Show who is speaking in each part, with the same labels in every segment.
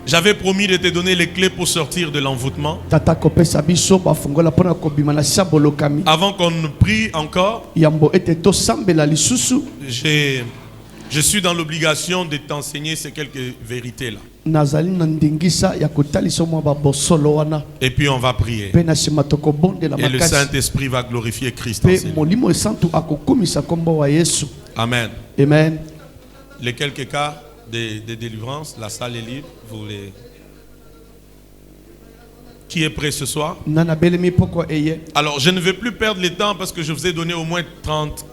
Speaker 1: J'avais promis de te donner les clés pour sortir de l'envoûtement. Avant qu'on ne prie encore, je suis dans l'obligation de t'enseigner ces quelques vérités-là. Et puis on va prier. Et le Saint-Esprit va glorifier Christ en ces lieux. Amen.
Speaker 2: Amen.
Speaker 1: Les quelques cas de délivrance, la salle est libre. Qui est prêt ce soir? Alors je ne vais plus perdre le temps parce que je vous ai donné au moins 30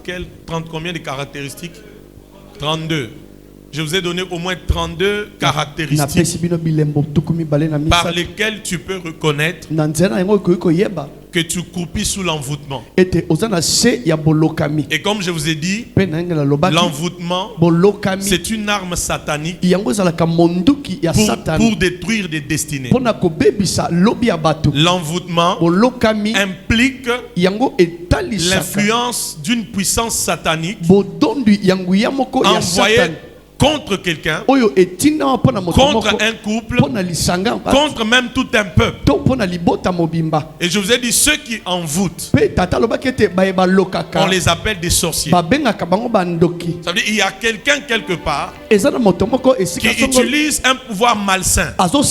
Speaker 1: combien de caractéristiques? 32. Je vous ai donné au moins 32 caractéristiques par lesquelles tu peux reconnaître que tu croupis sous l'envoûtement. Et comme je vous ai dit, l'envoûtement, c'est une arme satanique pour détruire des destinées. L'envoûtement implique l'influence d'une puissance satanique envoyée contre quelqu'un, contre un couple, contre même tout un peuple. Et je vous ai dit, ceux qui envoûtent, on les appelle des sorciers. Ça veut dire qu'il y a quelqu'un quelque part qui utilise un pouvoir malsain dans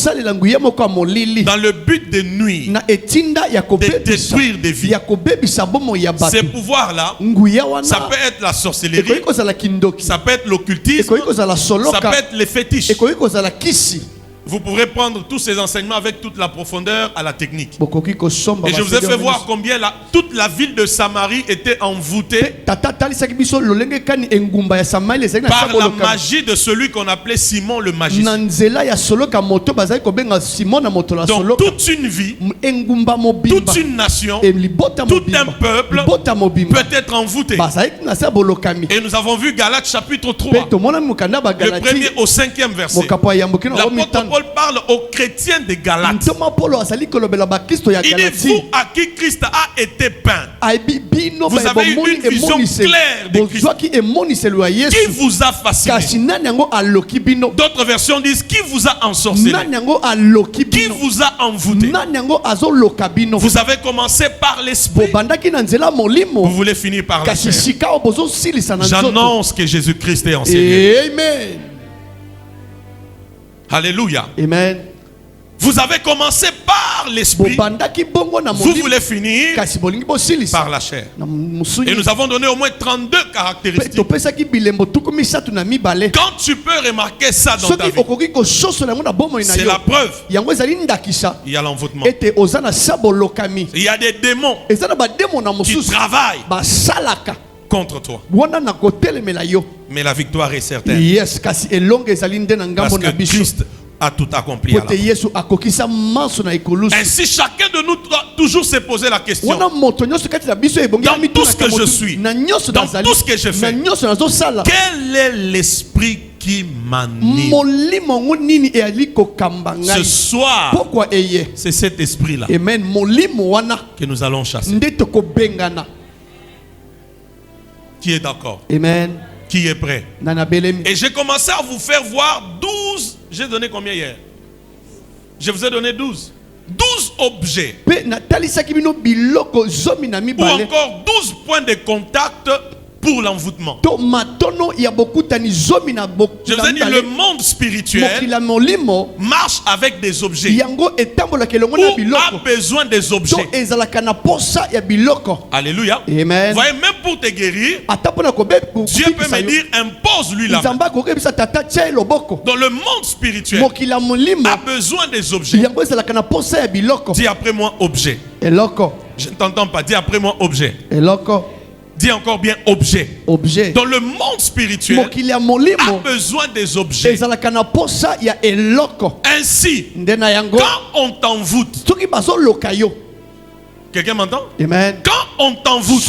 Speaker 1: le but de nuire, de détruire des vies. Ces pouvoirs-là, ça peut être la sorcellerie, ça peut être l'occultisme, ça peut être les fétiches. Vous pourrez prendre tous ces enseignements avec toute la profondeur à la technique. Et je vous ai fait voir combien toute la ville de Samarie était envoûtée par la magie de celui qu'on appelait Simon le magicien. Donc toute une vie, toute une nation, tout un peuple peut être envoûté. Et nous avons vu Galates chapitre 3, le premier au 5e verset. L'apôtre Paul parle aux chrétiens de Galates. Il dit, vous à qui Christ a été peint, vous avez eu une vision claire de Christ. Qui vous a fasciné? D'autres versions disent, qui vous a ensorcelé? Qui vous a envoûté? Vous avez commencé par l'esprit. Vous voulez finir par la chair. J'annonce que Jésus-Christ est en ces lieux.
Speaker 2: Amen.
Speaker 1: Alléluia.
Speaker 2: Amen.
Speaker 1: Vous avez commencé par l'esprit. Vous voulez finir par la chair. Et nous avons donné au moins 32 caractéristiques. Quand tu peux remarquer ça dans ta vie, c'est la preuve. Il y a l'envoûtement. Il y a des démons qui travaillent contre toi. Mais la victoire est certaine. Parce que Christ a tout accompli à la fin. Ainsi, chacun de nous doit toujours se poser la question: dans tout ce que je suis, dans tout ce que je fais, quel est l'esprit qui m'anime? Ce soir, c'est cet esprit-là que nous allons chasser. Qui est d'accord?
Speaker 2: Amen.
Speaker 1: Qui est prêt? Et j'ai commencé à vous faire voir 12. J'ai donné combien hier? Je vous ai donné 12. 12 objets. Ou encore 12 points de contact pour l'envoûtement. Je vous ai dit, le monde spirituel marche avec des objets. Ou a besoin des objets. Alléluia.
Speaker 2: Amen.
Speaker 1: Vous voyez, même pour te guérir, Dieu peut me dire, impose-lui la main. Dans le monde spirituel, a besoin des objets. Dis après moi objet. Je ne t'entends pas. Dis après moi objet. Dis encore bien objet. Dans le monde spirituel, a besoin des objets. Ainsi, quand on t'envoûte, quelqu'un m'entend?
Speaker 2: Amen.
Speaker 1: Quand on t'envoûte,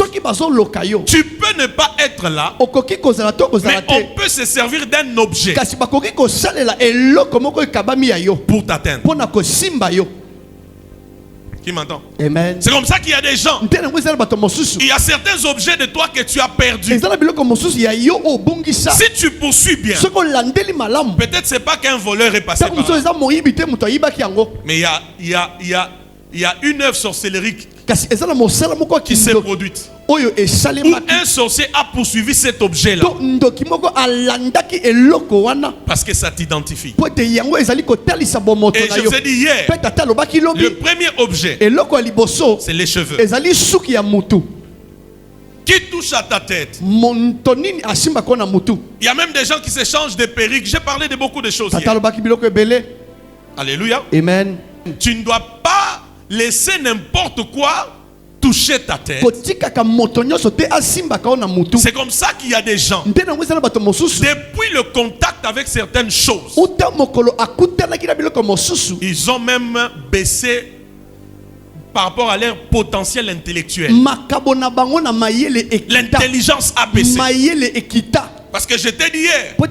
Speaker 1: tu peux ne pas être là, mais on peut se servir d'un objet pour t'atteindre. Qui m'entend?
Speaker 2: Amen.
Speaker 1: C'est comme ça qu'il y a des gens. Il y a certains objets de toi que tu as perdus. Si tu poursuis bien, peut-être c'est pas qu'un voleur est passé par là. Mais il y a une œuvre sorcellerie qui s'est produite. Où un sorcier a poursuivi cet objet-là. Parce que ça t'identifie. Et je vous ai dit hier, le premier objet, c'est les cheveux. Qui touche à ta tête. Il y a même des gens qui se changent de perruque. J'ai parlé de beaucoup de choses hier. Alléluia.
Speaker 2: Amen.
Speaker 1: Tu ne dois pas laisser n'importe quoi toucher ta tête. C'est comme ça qu'il y a des gens, depuis le contact avec certaines choses, ils ont même baissé par rapport à leur potentiel intellectuel. L'intelligence a baissé. Parce que je t'ai dit hier, la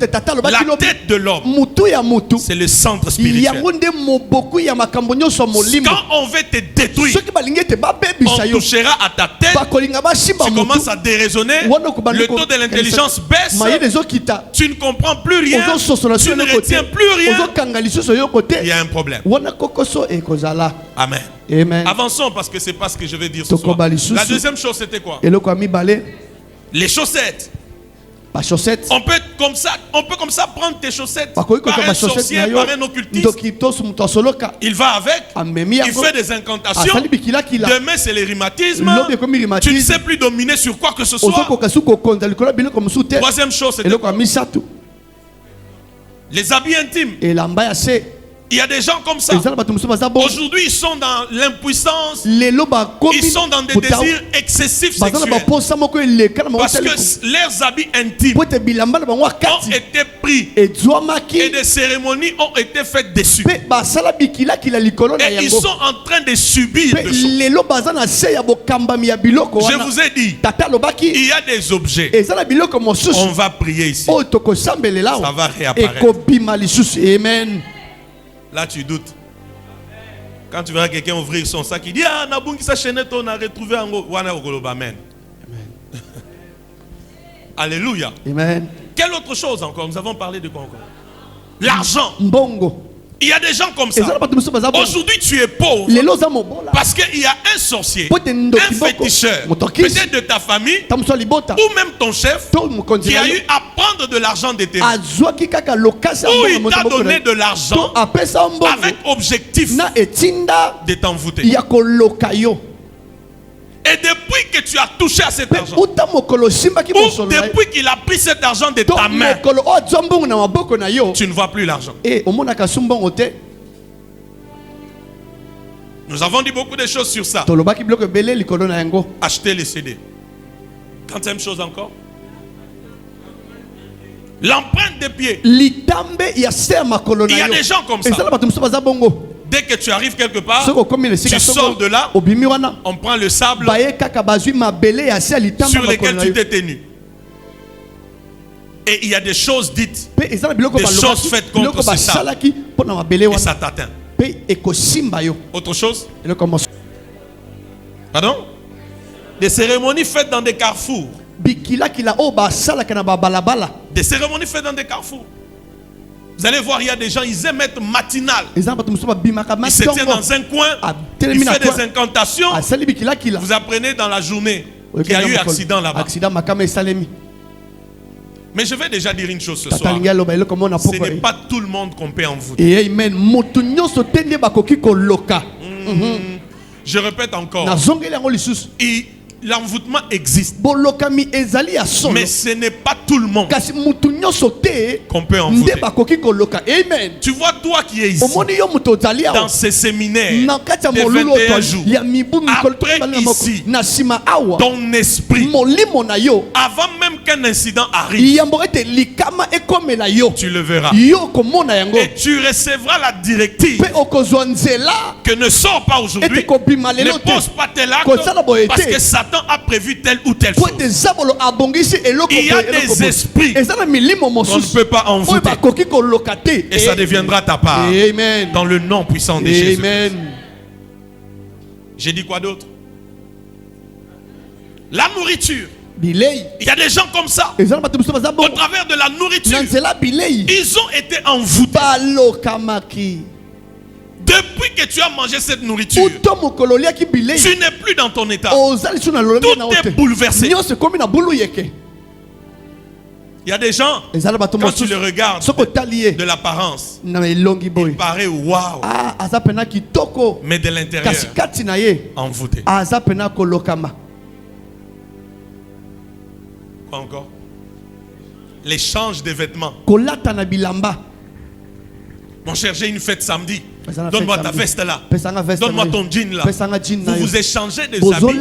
Speaker 1: tête de l'homme, c'est le centre spirituel. Quand on veut te détruire, on touchera à ta tête, tu commences à déraisonner, le taux de l'intelligence baisse, tu ne comprends plus rien, tu ne retiens plus rien. Il y a un problème. Amen.
Speaker 2: Amen.
Speaker 1: Avançons parce que c'est pas ce que je vais dire ce soir. La deuxième chose, c'était quoi? Les chaussettes. On peut comme ça prendre tes chaussettes par un sorcier, par un occultiste. Il va avec, il fait des incantations. Demain c'est les rhumatismes. Tu ne sais plus dominer sur quoi que ce soit. Troisième chose, c'est les habits intimes. Il y a des gens comme ça. Aujourd'hui, ils sont dans l'impuissance. Ils sont dans des désirs excessifs sexuels. Parce que leurs habits intimes ont été pris. Et des cérémonies ont été faites dessus. Et ils sont en train de subir des choses. Je vous ai dit, il y a des objets. On va prier ici. Ça va réapparaître.
Speaker 2: Amen.
Speaker 1: Là tu doutes. Quand tu verras quelqu'un ouvrir son sac, il dit ah Nabungi sa chaînette on a retrouvé en wana okoloba amen. Alléluia. Amen. Quelle autre chose encore? Nous avons parlé de quoi encore? L'argent. Mbongo. Il y a des gens comme ça. Aujourd'hui, tu es pauvre parce qu'il y a un sorcier, un féticheur, peut-être de ta famille, ou même ton chef, qui a eu à prendre de l'argent de tes mains. Ou il t'a donné de l'argent avec objectif de t'envoûter. Et depuis que tu as touché à cet argent, ou depuis qu'il a pris cet argent de ta main, tu ne vois plus l'argent. Nous avons dit beaucoup de choses sur ça. Acheter les CD. Quatrième chose encore. L'empreinte des pieds. Il y a des gens comme ça. Dès que tu arrives quelque part, tu sors de là, on prend le sable sur lesquels tu t'es tenu. Et il y a des choses dites, des choses faites contre ce sable. Et ça t'atteint. Autre chose? Pardon? Des cérémonies faites dans des carrefours. Des cérémonies faites dans des carrefours. Vous allez voir, il y a des gens, ils aiment être matinal. Ils se tiennent dans un coin, ils font des incantations. Vous apprenez dans la journée qu'il y a eu accident là-bas. Mais je vais déjà dire une chose ce soir. Ce n'est pas tout le monde qu'on peut envoûter. Je répète encore. L'envoûtement existe. Mais ce n'est pas tout le monde qu'on peut envoûter. Tu vois, toi qui es ici, dans ces séminaires de 21 jours, après ici, ton esprit, avant même qu'un incident arrive, tu le verras. Et tu recevras la directive que ne sors pas aujourd'hui, ne pose pas tes actes, parce que Satan a prévu telle ou telle chose. Il y a des esprits qu'on ne peut pas envoûter. Et ça deviendra ta part. Amen. Dans le nom puissant de Jésus.
Speaker 2: J'ai dit quoi d'autre? La nourriture. Il y a des gens comme ça. Au travers de la nourriture, ils ont été envoûtés. Depuis que tu as mangé cette nourriture, tu n'es plus dans ton état. Tout est bouleversé. Il y a des gens, quand tu les regardes de l'apparence, il paraît waouh. Mais de l'intérieur, envoûté. Quoi encore? L'échange des vêtements. Mon cher, j'ai une fête samedi. Donne-moi ta veste là. Donne-moi ton jean là. Vous vous échangez des habits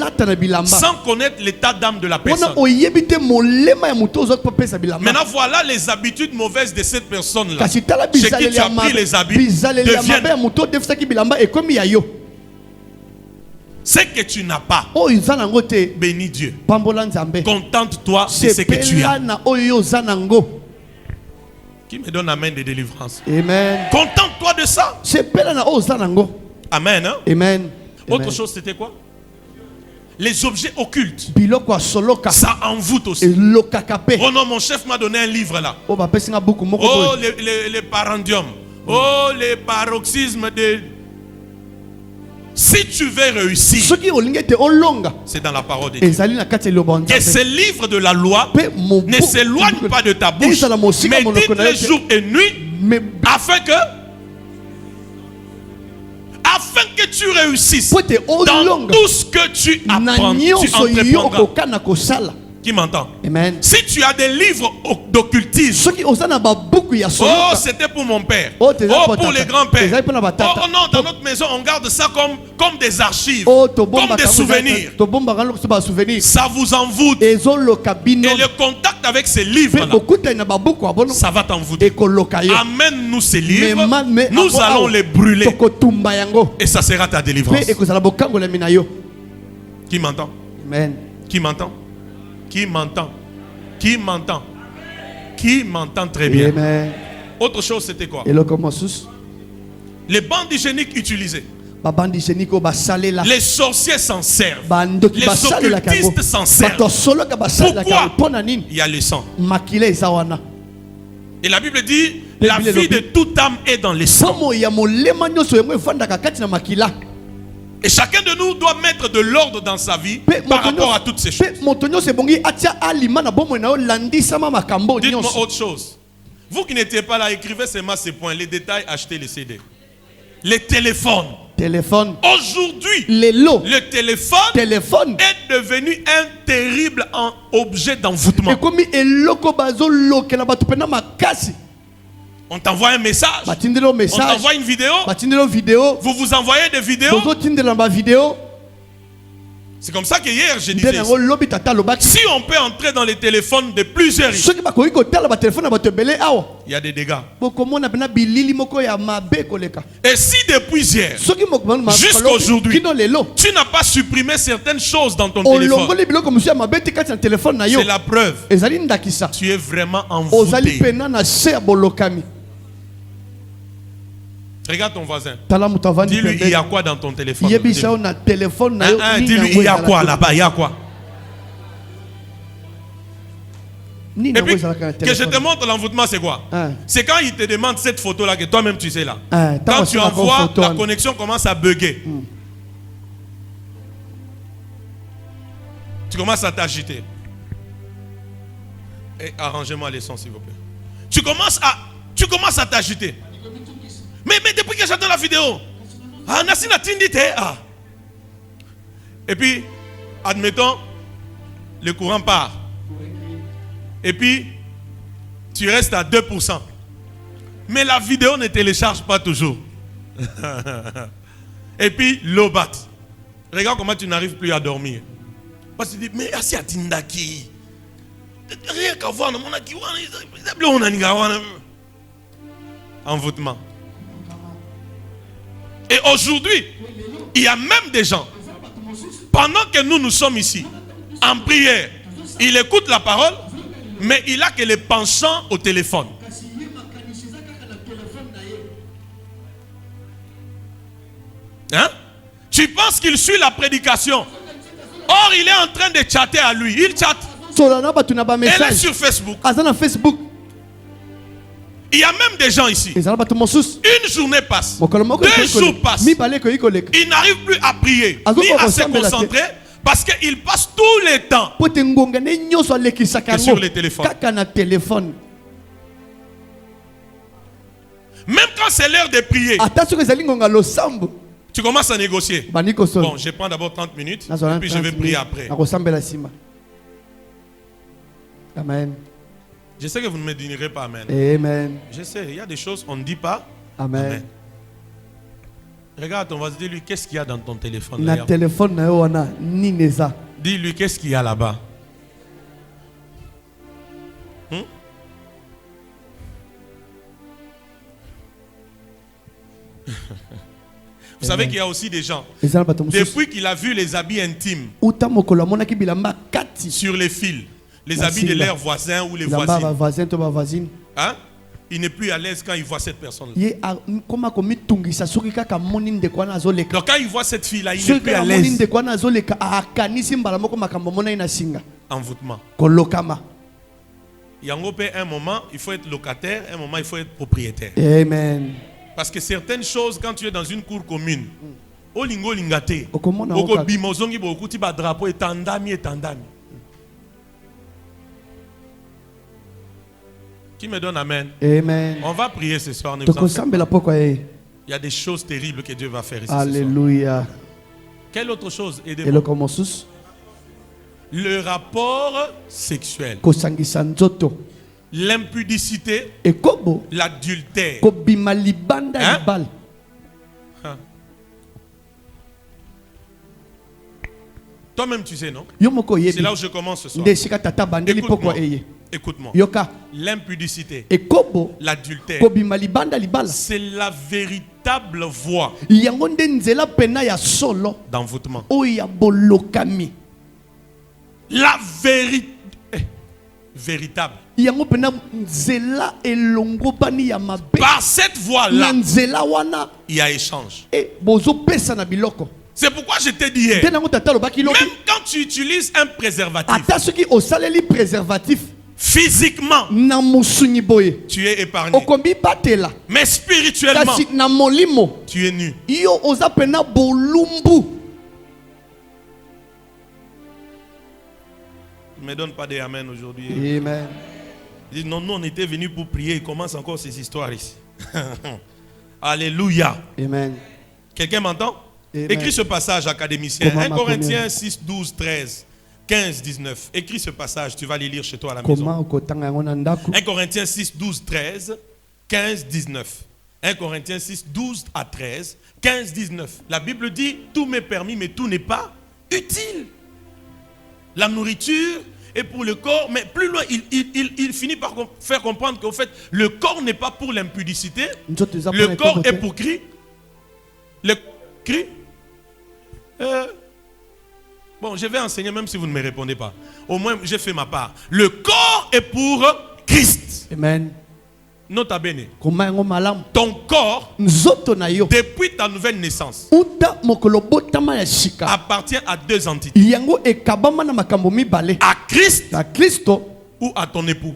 Speaker 2: sans connaître l'état d'âme de la personne. Maintenant, voilà les habitudes mauvaises de cette personne-là. Chez qui tu as pris les habits deviennent. C'est que tu n'as pas. Bénis Dieu. Contente-toi de ce que tu as. Qui me donne amen de délivrance? Amen. Contente-toi de ça. Amen. Hein? Amen. Autre chose, c'était quoi? Les objets occultes. Ça envoûte aussi. Oh non, mon chef m'a donné un livre là. Oh, les parandiums. Oh, les paroxysmes de... Si tu veux réussir, c'est dans la parole de Dieu. Que ce livre de la loi ne s'éloigne pas de ta bouche, mais dites-le jour et nuit, afin que tu réussisses dans tout ce que tu apprends, tu entreprendras. Qui m'entend? Amen. Si tu as des livres d'occultisme, oh, c'était pour mon père. Oh, pour les grands-pères. Oh non, dans notre maison, on garde ça comme des archives, comme des souvenirs. Ça vous envoûte. Et le contact avec ces livres-là, ça va t'envoûter. Amène-nous ces livres, nous allons les brûler. Et ça sera ta délivrance. Qui m'entend? Amen. Qui m'entend? Qui m'entend? Qui m'entend? Qui m'entend très bien? Amen. Autre chose, c'était quoi? Les bandes hygiéniques utilisées. Les sorciers s'en servent. Les occultistes s'en servent. Pourquoi? Il y a le sang. Et la Bible dit, la vie de toute âme est dans le sang. Et chacun de nous doit mettre de l'ordre dans sa vie par rapport à toutes ces choses. Dites-moi autre chose. Vous qui n'étiez pas là, écrivez seulement ces points. Les détails, achetez les CD. Les téléphones. Aujourd'hui, le téléphone est devenu un terrible objet d'envoûtement. On t'envoie un message, on t'envoie une vidéo, vous vous envoyez des vidéos. C'est comme ça que hier je disais, si on peut entrer dans les téléphones de plusieurs riches, il y a des dégâts. Et si depuis hier jusqu'à aujourd'hui, tu n'as pas supprimé certaines choses dans ton téléphone, c'est la preuve. Tu es vraiment envoûté. Regarde ton voisin. Dis-lui, il y a quoi dans ton téléphone? Dis-lui, il y a quoi là-bas? Il y a quoi? Et puis, que je te montre l'envoûtement, c'est quoi? C'est quand il te demande cette photo-là que toi-même tu sais là. Quand tu envoies, la connexion commence à bugger. Tu commences à t'agiter. Et arrangez-moi les sons, s'il vous plaît. Tu commences à t'agiter. Mais depuis que j'attends la vidéo, et puis, admettons, le courant part. Et puis, tu restes à 2%. Mais la vidéo ne télécharge pas toujours. Et puis, l'eau bat. Regarde comment tu n'arrives plus à dormir. Parce que tu dis, mais assis à Tindaki. Rien qu'à voir, envoûtement. Et aujourd'hui, il y a même des gens, pendant que nous sommes ici, en prière, il écoute la parole, mais il a que les penchants au téléphone. Hein? Tu penses qu'il suit la prédication. Or, il est en train de chatter à lui. Il chatte. Elle est sur Facebook. Il y a même des gens ici. Une journée passe. 2 jours passent. Il n'arrive plus à prier. Ni à se concentrer. Parce qu'il passe tout le temps sur les téléphones. Même quand c'est l'heure de prier, tu commences à négocier. Bon, je prends d'abord 30 minutes, et puis je vais prier après.
Speaker 1: Amen.
Speaker 2: Je sais que vous ne me direz pas Amen.
Speaker 1: Amen.
Speaker 2: Je sais, il y a des choses on ne dit pas.
Speaker 1: Amen.
Speaker 2: Amen. Regarde, on va se dire lui, qu'est-ce qu'il y a dans ton téléphone? Dis-lui, qu'est-ce qu'il y a là-bas? Vous savez qu'il y a aussi des gens, depuis qu'il a vu les habits intimes sur les fils, les habits de leurs voisins ou les voisines, hein? Il n'est plus à l'aise quand il voit cette personne-là. Donc quand il voit cette fille-là, il n'est plus à l'aise. Envoûtement. Il y a un moment, il faut être locataire, un moment, il faut être propriétaire.
Speaker 1: Amen.
Speaker 2: Parce que certaines choses, quand tu es dans une cour commune, qui me donne Amen?
Speaker 1: Amen.
Speaker 2: On va prier ce soir. Il y a des choses terribles que Dieu va faire ici.
Speaker 1: Alléluia.
Speaker 2: Quelle autre chose? Le rapport sexuel. L'impudicité. L'adultère. Hein? Toi-même tu sais, non? C'est là où je commence ce soir. Écoute-moi. L'impudicité, l'adultère, c'est la véritable voie d'envoûtement. La véritable. Par cette voie-là, il y a échange. C'est pourquoi je t'ai dit hier, même quand tu utilises un préservatif, physiquement, tu es épargné. Mais spirituellement, tu es nu. Ne me donne pas des amen aujourd'hui.
Speaker 1: Amen.
Speaker 2: Dis, non, nous on était venus pour prier. Il commence encore ces histoires ici. Alléluia.
Speaker 1: Amen.
Speaker 2: Quelqu'un m'entend? Écris ce passage, académicien. 1 Corinthiens 6, 12, 13, 15, 19. Écris ce passage, tu vas les lire chez toi à la maison. 1 Corinthiens 6, 12, 13, 15, 19. 1 Corinthiens 6, 12 à 13, 15, 19. La Bible dit, tout m'est permis, mais tout n'est pas utile. La nourriture est pour le corps, mais plus loin, il finit par faire comprendre qu'en fait, le corps n'est pas pour l'impudicité. Le corps est pour Christ. Le Christ. Bon, je vais enseigner même si vous ne me répondez pas. Au moins, j'ai fait ma part. Le corps est pour Christ.
Speaker 1: Amen.
Speaker 2: Nota bene. Ton corps, depuis ta nouvelle naissance, appartient à deux entités. À Christ ou à ton époux.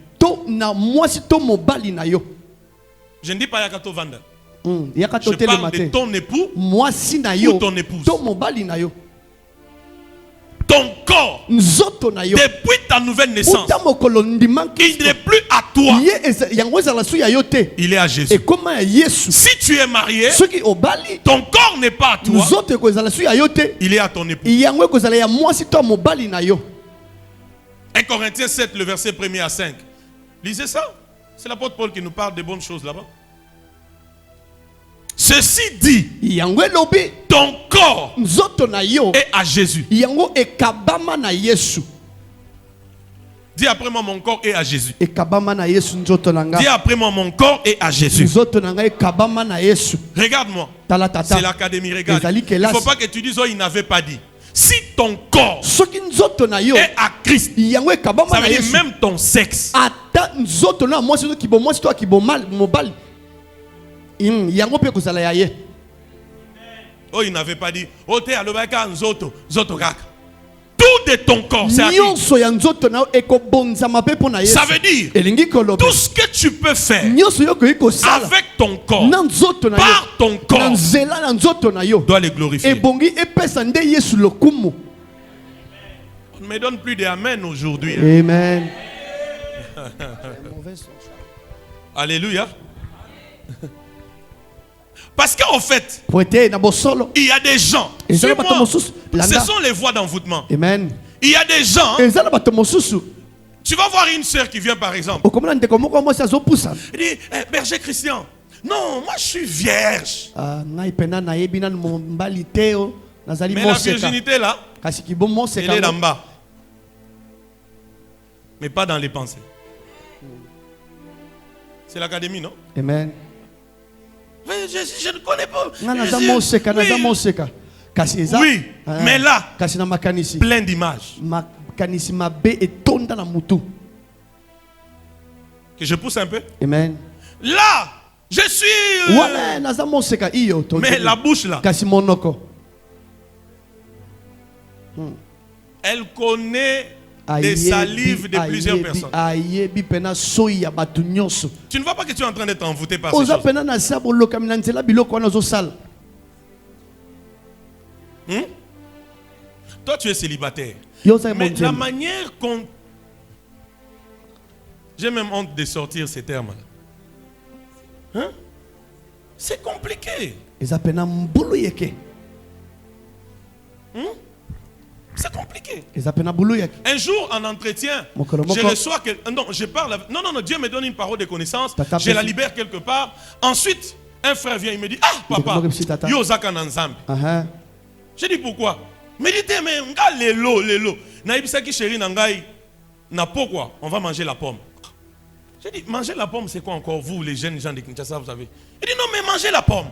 Speaker 2: Je ne dis pas Yakato Vanda. Je parle de ton époux ou ton épouse. Ton corps, depuis ta nouvelle naissance, il n'est plus à toi. Il est à Jésus. Si tu es marié, ton corps n'est pas à toi. Il est à ton époux. 1 Corinthiens 7, le verset 1er à 5. Lisez ça. C'est l'apôtre Paul qui nous parle de bonnes choses là-bas. Ceci dit, ton corps est à Jésus. Dis après moi, mon corps est à Jésus. Dis après moi, mon corps est à Jésus. Regarde-moi. C'est l'académie. Regarde. Il ne faut pas que tu dises, oh, il n'avait pas dit. Si ton corps est à Christ, ça veut dire même ton sexe. Oh, il n'avait pas dit. Oh, t'es à l'obaka nzoto, zoto kaka. Tout de ton corps, c'est à lui. Ça veut dire, tout ce que tu peux faire avec ton corps, par ton corps, doit les glorifier. On ne me donne plus d'amen aujourd'hui.
Speaker 1: Amen.
Speaker 2: Alléluia. Parce qu'en fait, il y a des gens. Ce sont les voies d'envoûtement.
Speaker 1: Amen.
Speaker 2: Il y a des gens. Tu vas voir une sœur qui vient par exemple. Il dit, berger Christian. Non, moi je suis vierge. Mais la virginité là, elle est en bas. Mais pas dans les pensées. C'est l'académie, non?
Speaker 1: Amen.
Speaker 2: Je ne connais pas. Oui, mais là, plein d'images. Que je pousse un peu.
Speaker 1: Amen.
Speaker 2: Là, je suis. Mais la bouche là. Elle connaît des salives de plusieurs personnes. Tu ne vois pas que tu es en train d'être envoûté par ces choses. Toi, tu es célibataire. Mais la manière qu'on... J'ai même honte de sortir ces termes-là. Hein? C'est compliqué. C'est compliqué. Un jour, en entretien, je reçois... Non, je parle... Non, Dieu me donne une parole de connaissance. Je la libère quelque part. Ensuite, un frère vient, il me dit, ah, papa, yo zaka nanzambi. Je dis, pourquoi? Mais il dit, mais nga lelo. Naïbisa ki chéri nangai, na pourquoi? On va manger la pomme. Je dis, manger la pomme, c'est quoi encore, vous, les jeunes gens de Kinshasa, vous savez? Il dit, non, mais manger la pomme.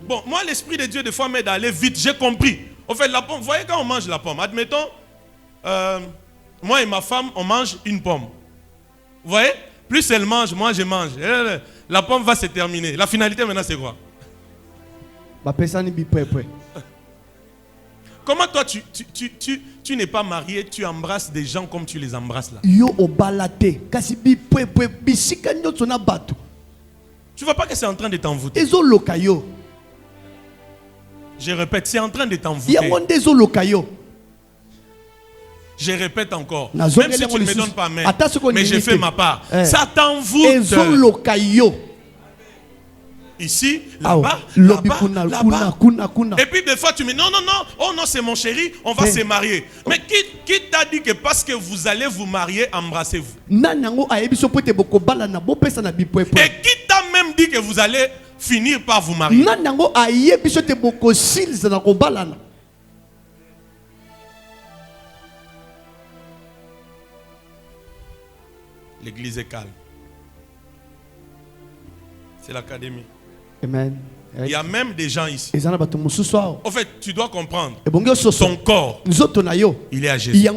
Speaker 2: Bon, moi, l'Esprit de Dieu, des fois, m'aide à aller vite. J'ai compris. En fait, la pomme, vous voyez quand on mange la pomme, admettons, moi et ma femme, on mange une pomme. Vous voyez? Plus elle mange, moi je mange. La pomme va se terminer. La finalité maintenant, c'est quoi? Comment toi, tu n'es pas marié, tu embrasses des gens comme tu les embrasses là? Tu vois pas que c'est en train de t'envoûter? Je répète, c'est en train de t'envoûter. Je répète encore. Même si tu ne me donnes pas main, mais je fais ma part. Ça t'envoûte. Ici, là-bas, là-bas. Et puis des fois tu me dis non, oh non, c'est mon chéri, on va se marier. Mais qui t'a dit que parce que vous allez vous marier, embrassez-vous? Et qui t'a même dit que vous allez finir par vous marier? L'église est calme. C'est l'académie.
Speaker 1: Amen.
Speaker 2: Il y a même des gens ici. En fait, tu dois comprendre. Ton corps, il est à Jésus. Dis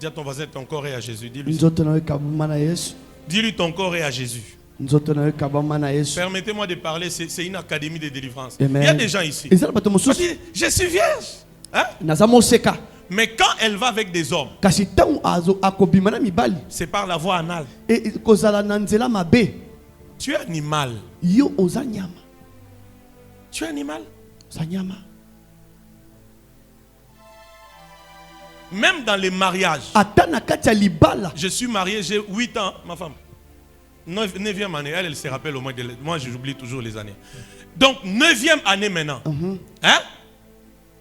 Speaker 2: à ton voisin, ton corps est à Jésus. Dis-lui. Dis-lui, ton corps est à Jésus. Permettez-moi de parler, c'est une académie de délivrance. Amen. Il y a des gens ici. Je suis vierge. Hein? Mais quand elle va avec des hommes, c'est par la voie anale. Tu es animal. Tu es animal. Même dans les mariages. Je suis marié, j'ai 8 ans, ma femme. 9e année, elle se rappelle au moins moi j'oublie toujours les années. Donc 9e année maintenant. Hein?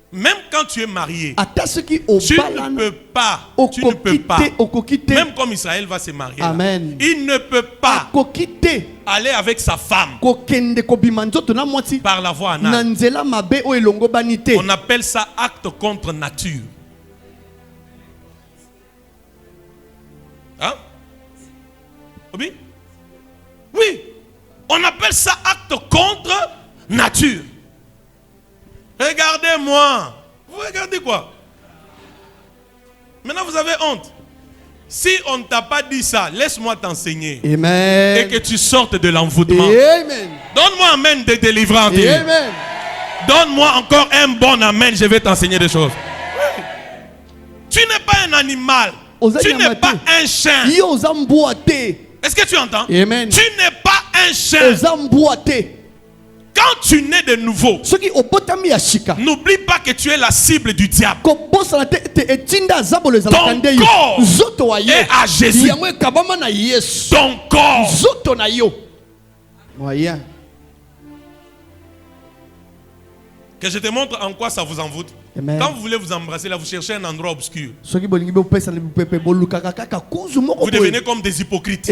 Speaker 2: Même quand tu es marié, tu ne peux pas. Même comme Israël va se marier. Amen. Il ne peut pas aller avec sa femme par la voie anale. On appelle ça acte contre nature. Hein? Oui? Oui, on appelle ça acte contre nature. Regardez-moi, regardez quoi? Maintenant vous avez honte. Si on ne t'a pas dit ça, laisse-moi t'enseigner.
Speaker 1: Amen.
Speaker 2: Et que tu sortes de l'envoûtement.
Speaker 1: Amen.
Speaker 2: Donne-moi un amen de délivrance.
Speaker 1: Amen.
Speaker 2: Donne-moi encore un bon amen, je vais t'enseigner des choses. Oui. Tu n'es pas un animal. Tu n'es pas un chien. Est-ce que tu entends?
Speaker 1: Amen.
Speaker 2: Tu n'es pas un chien. Quand tu nais de nouveau, n'oublie pas que tu es la cible du diable. Ton corps est à Jésus. Ton corps. Que je te montre en quoi ça vous envoûte. Amen. Quand vous voulez vous embrasser, là, vous cherchez un endroit obscur. Vous devenez comme des hypocrites.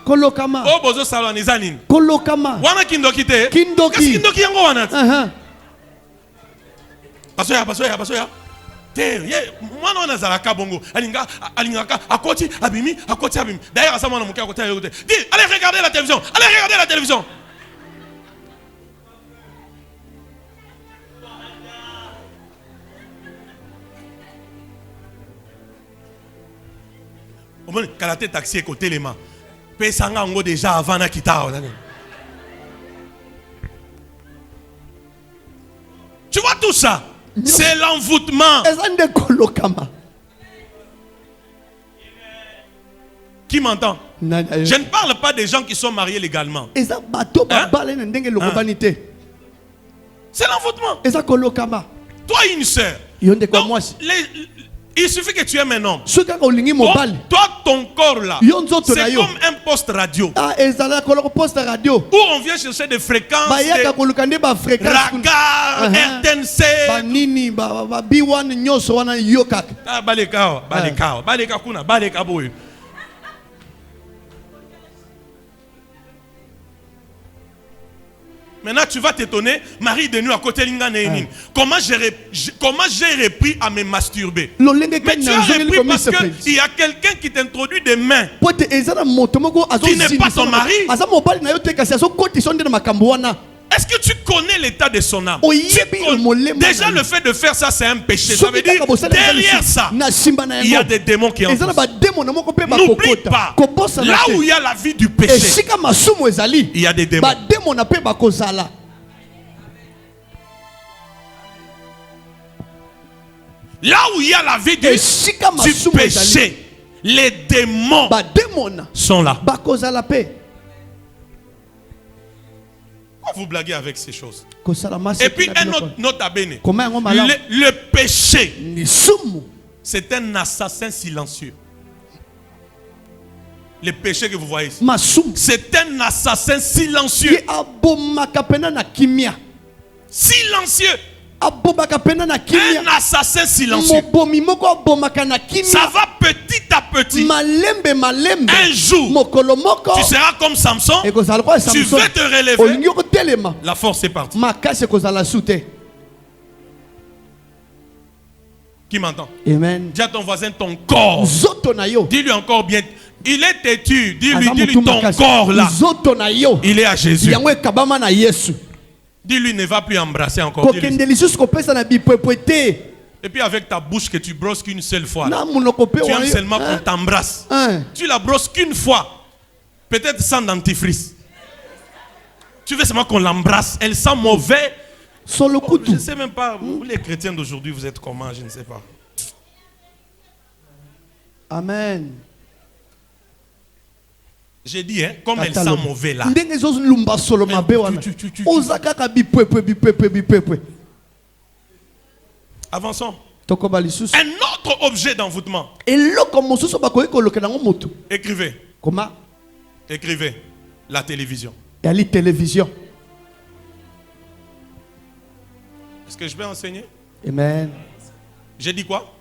Speaker 2: Kolokama. Moi non nazaraka bongo alinga akoti abimi d'ailleurs ça moi mon cœur côté dis allez regarder la télévision, allez regarder la télévision. Au moins karaté taxi côté les mains pesanga ngo déjà avant na kitao. Tu vois tout ça? C'est l'envoûtement. Qui m'entend? Je ne parle pas des gens qui sont mariés légalement. Hein? C'est l'envoûtement. Toi, une sœur. Il suffit que tu aimes un homme. Toi, ton corps là, c'est comme un poste radio. Où on vient chercher des fréquences, des ragas, RTNC. Maintenant, tu vas t'étonner, Marie de nuit à côté de l'Inganéine. Comment j'ai repris à me masturber? Mais tu as repris parce qu'il y a quelqu'un qui t'introduit des mains qui n'est pas ton mari. Est-ce que tu connais l'état de son âme? Déjà le fait de faire ça, c'est un péché. Ça veut dire derrière ça, il y a des démons qui entrent. N'oublie pas, là où il y a la vie du péché, il y a des démons. Là où il y a la vie du péché, les démons sont là. Vous blaguez avec ces choses. Et puis un autre nota bene. Le péché, c'est un assassin silencieux. Le péché que vous voyez ici, c'est un assassin silencieux. Silencieux. Un assassin silencieux. Ça va petit à petit. Un jour, tu seras comme Samson. Tu veux te relever. La force est partie. Qui m'entend?
Speaker 1: Amen.
Speaker 2: Dis à ton voisin ton corps. Dis-lui encore bien. Il est têtu. Dis-lui ton corps là. Il est à Jésus. Dis-lui ne va plus embrasser encore. Et puis avec ta bouche que tu brosses qu'une seule fois. Tu aimes seulement qu'on t'embrasse. Tu la brosses qu'une fois. Peut-être sans dentifrice. Tu veux seulement qu'on l'embrasse. Elle sent mauvais. Je ne sais même pas. Vous les chrétiens d'aujourd'hui, vous êtes comment? Je ne sais pas.
Speaker 1: Amen.
Speaker 2: J'ai dit, hein, comme elle sent mauvais là. Avançons. Un autre objet d'envoûtement. Écrivez.
Speaker 1: Comment?
Speaker 2: Écrivez. La télévision.
Speaker 1: La télévision.
Speaker 2: Est-ce que je vais enseigner?
Speaker 1: Amen.
Speaker 2: J'ai dit quoi?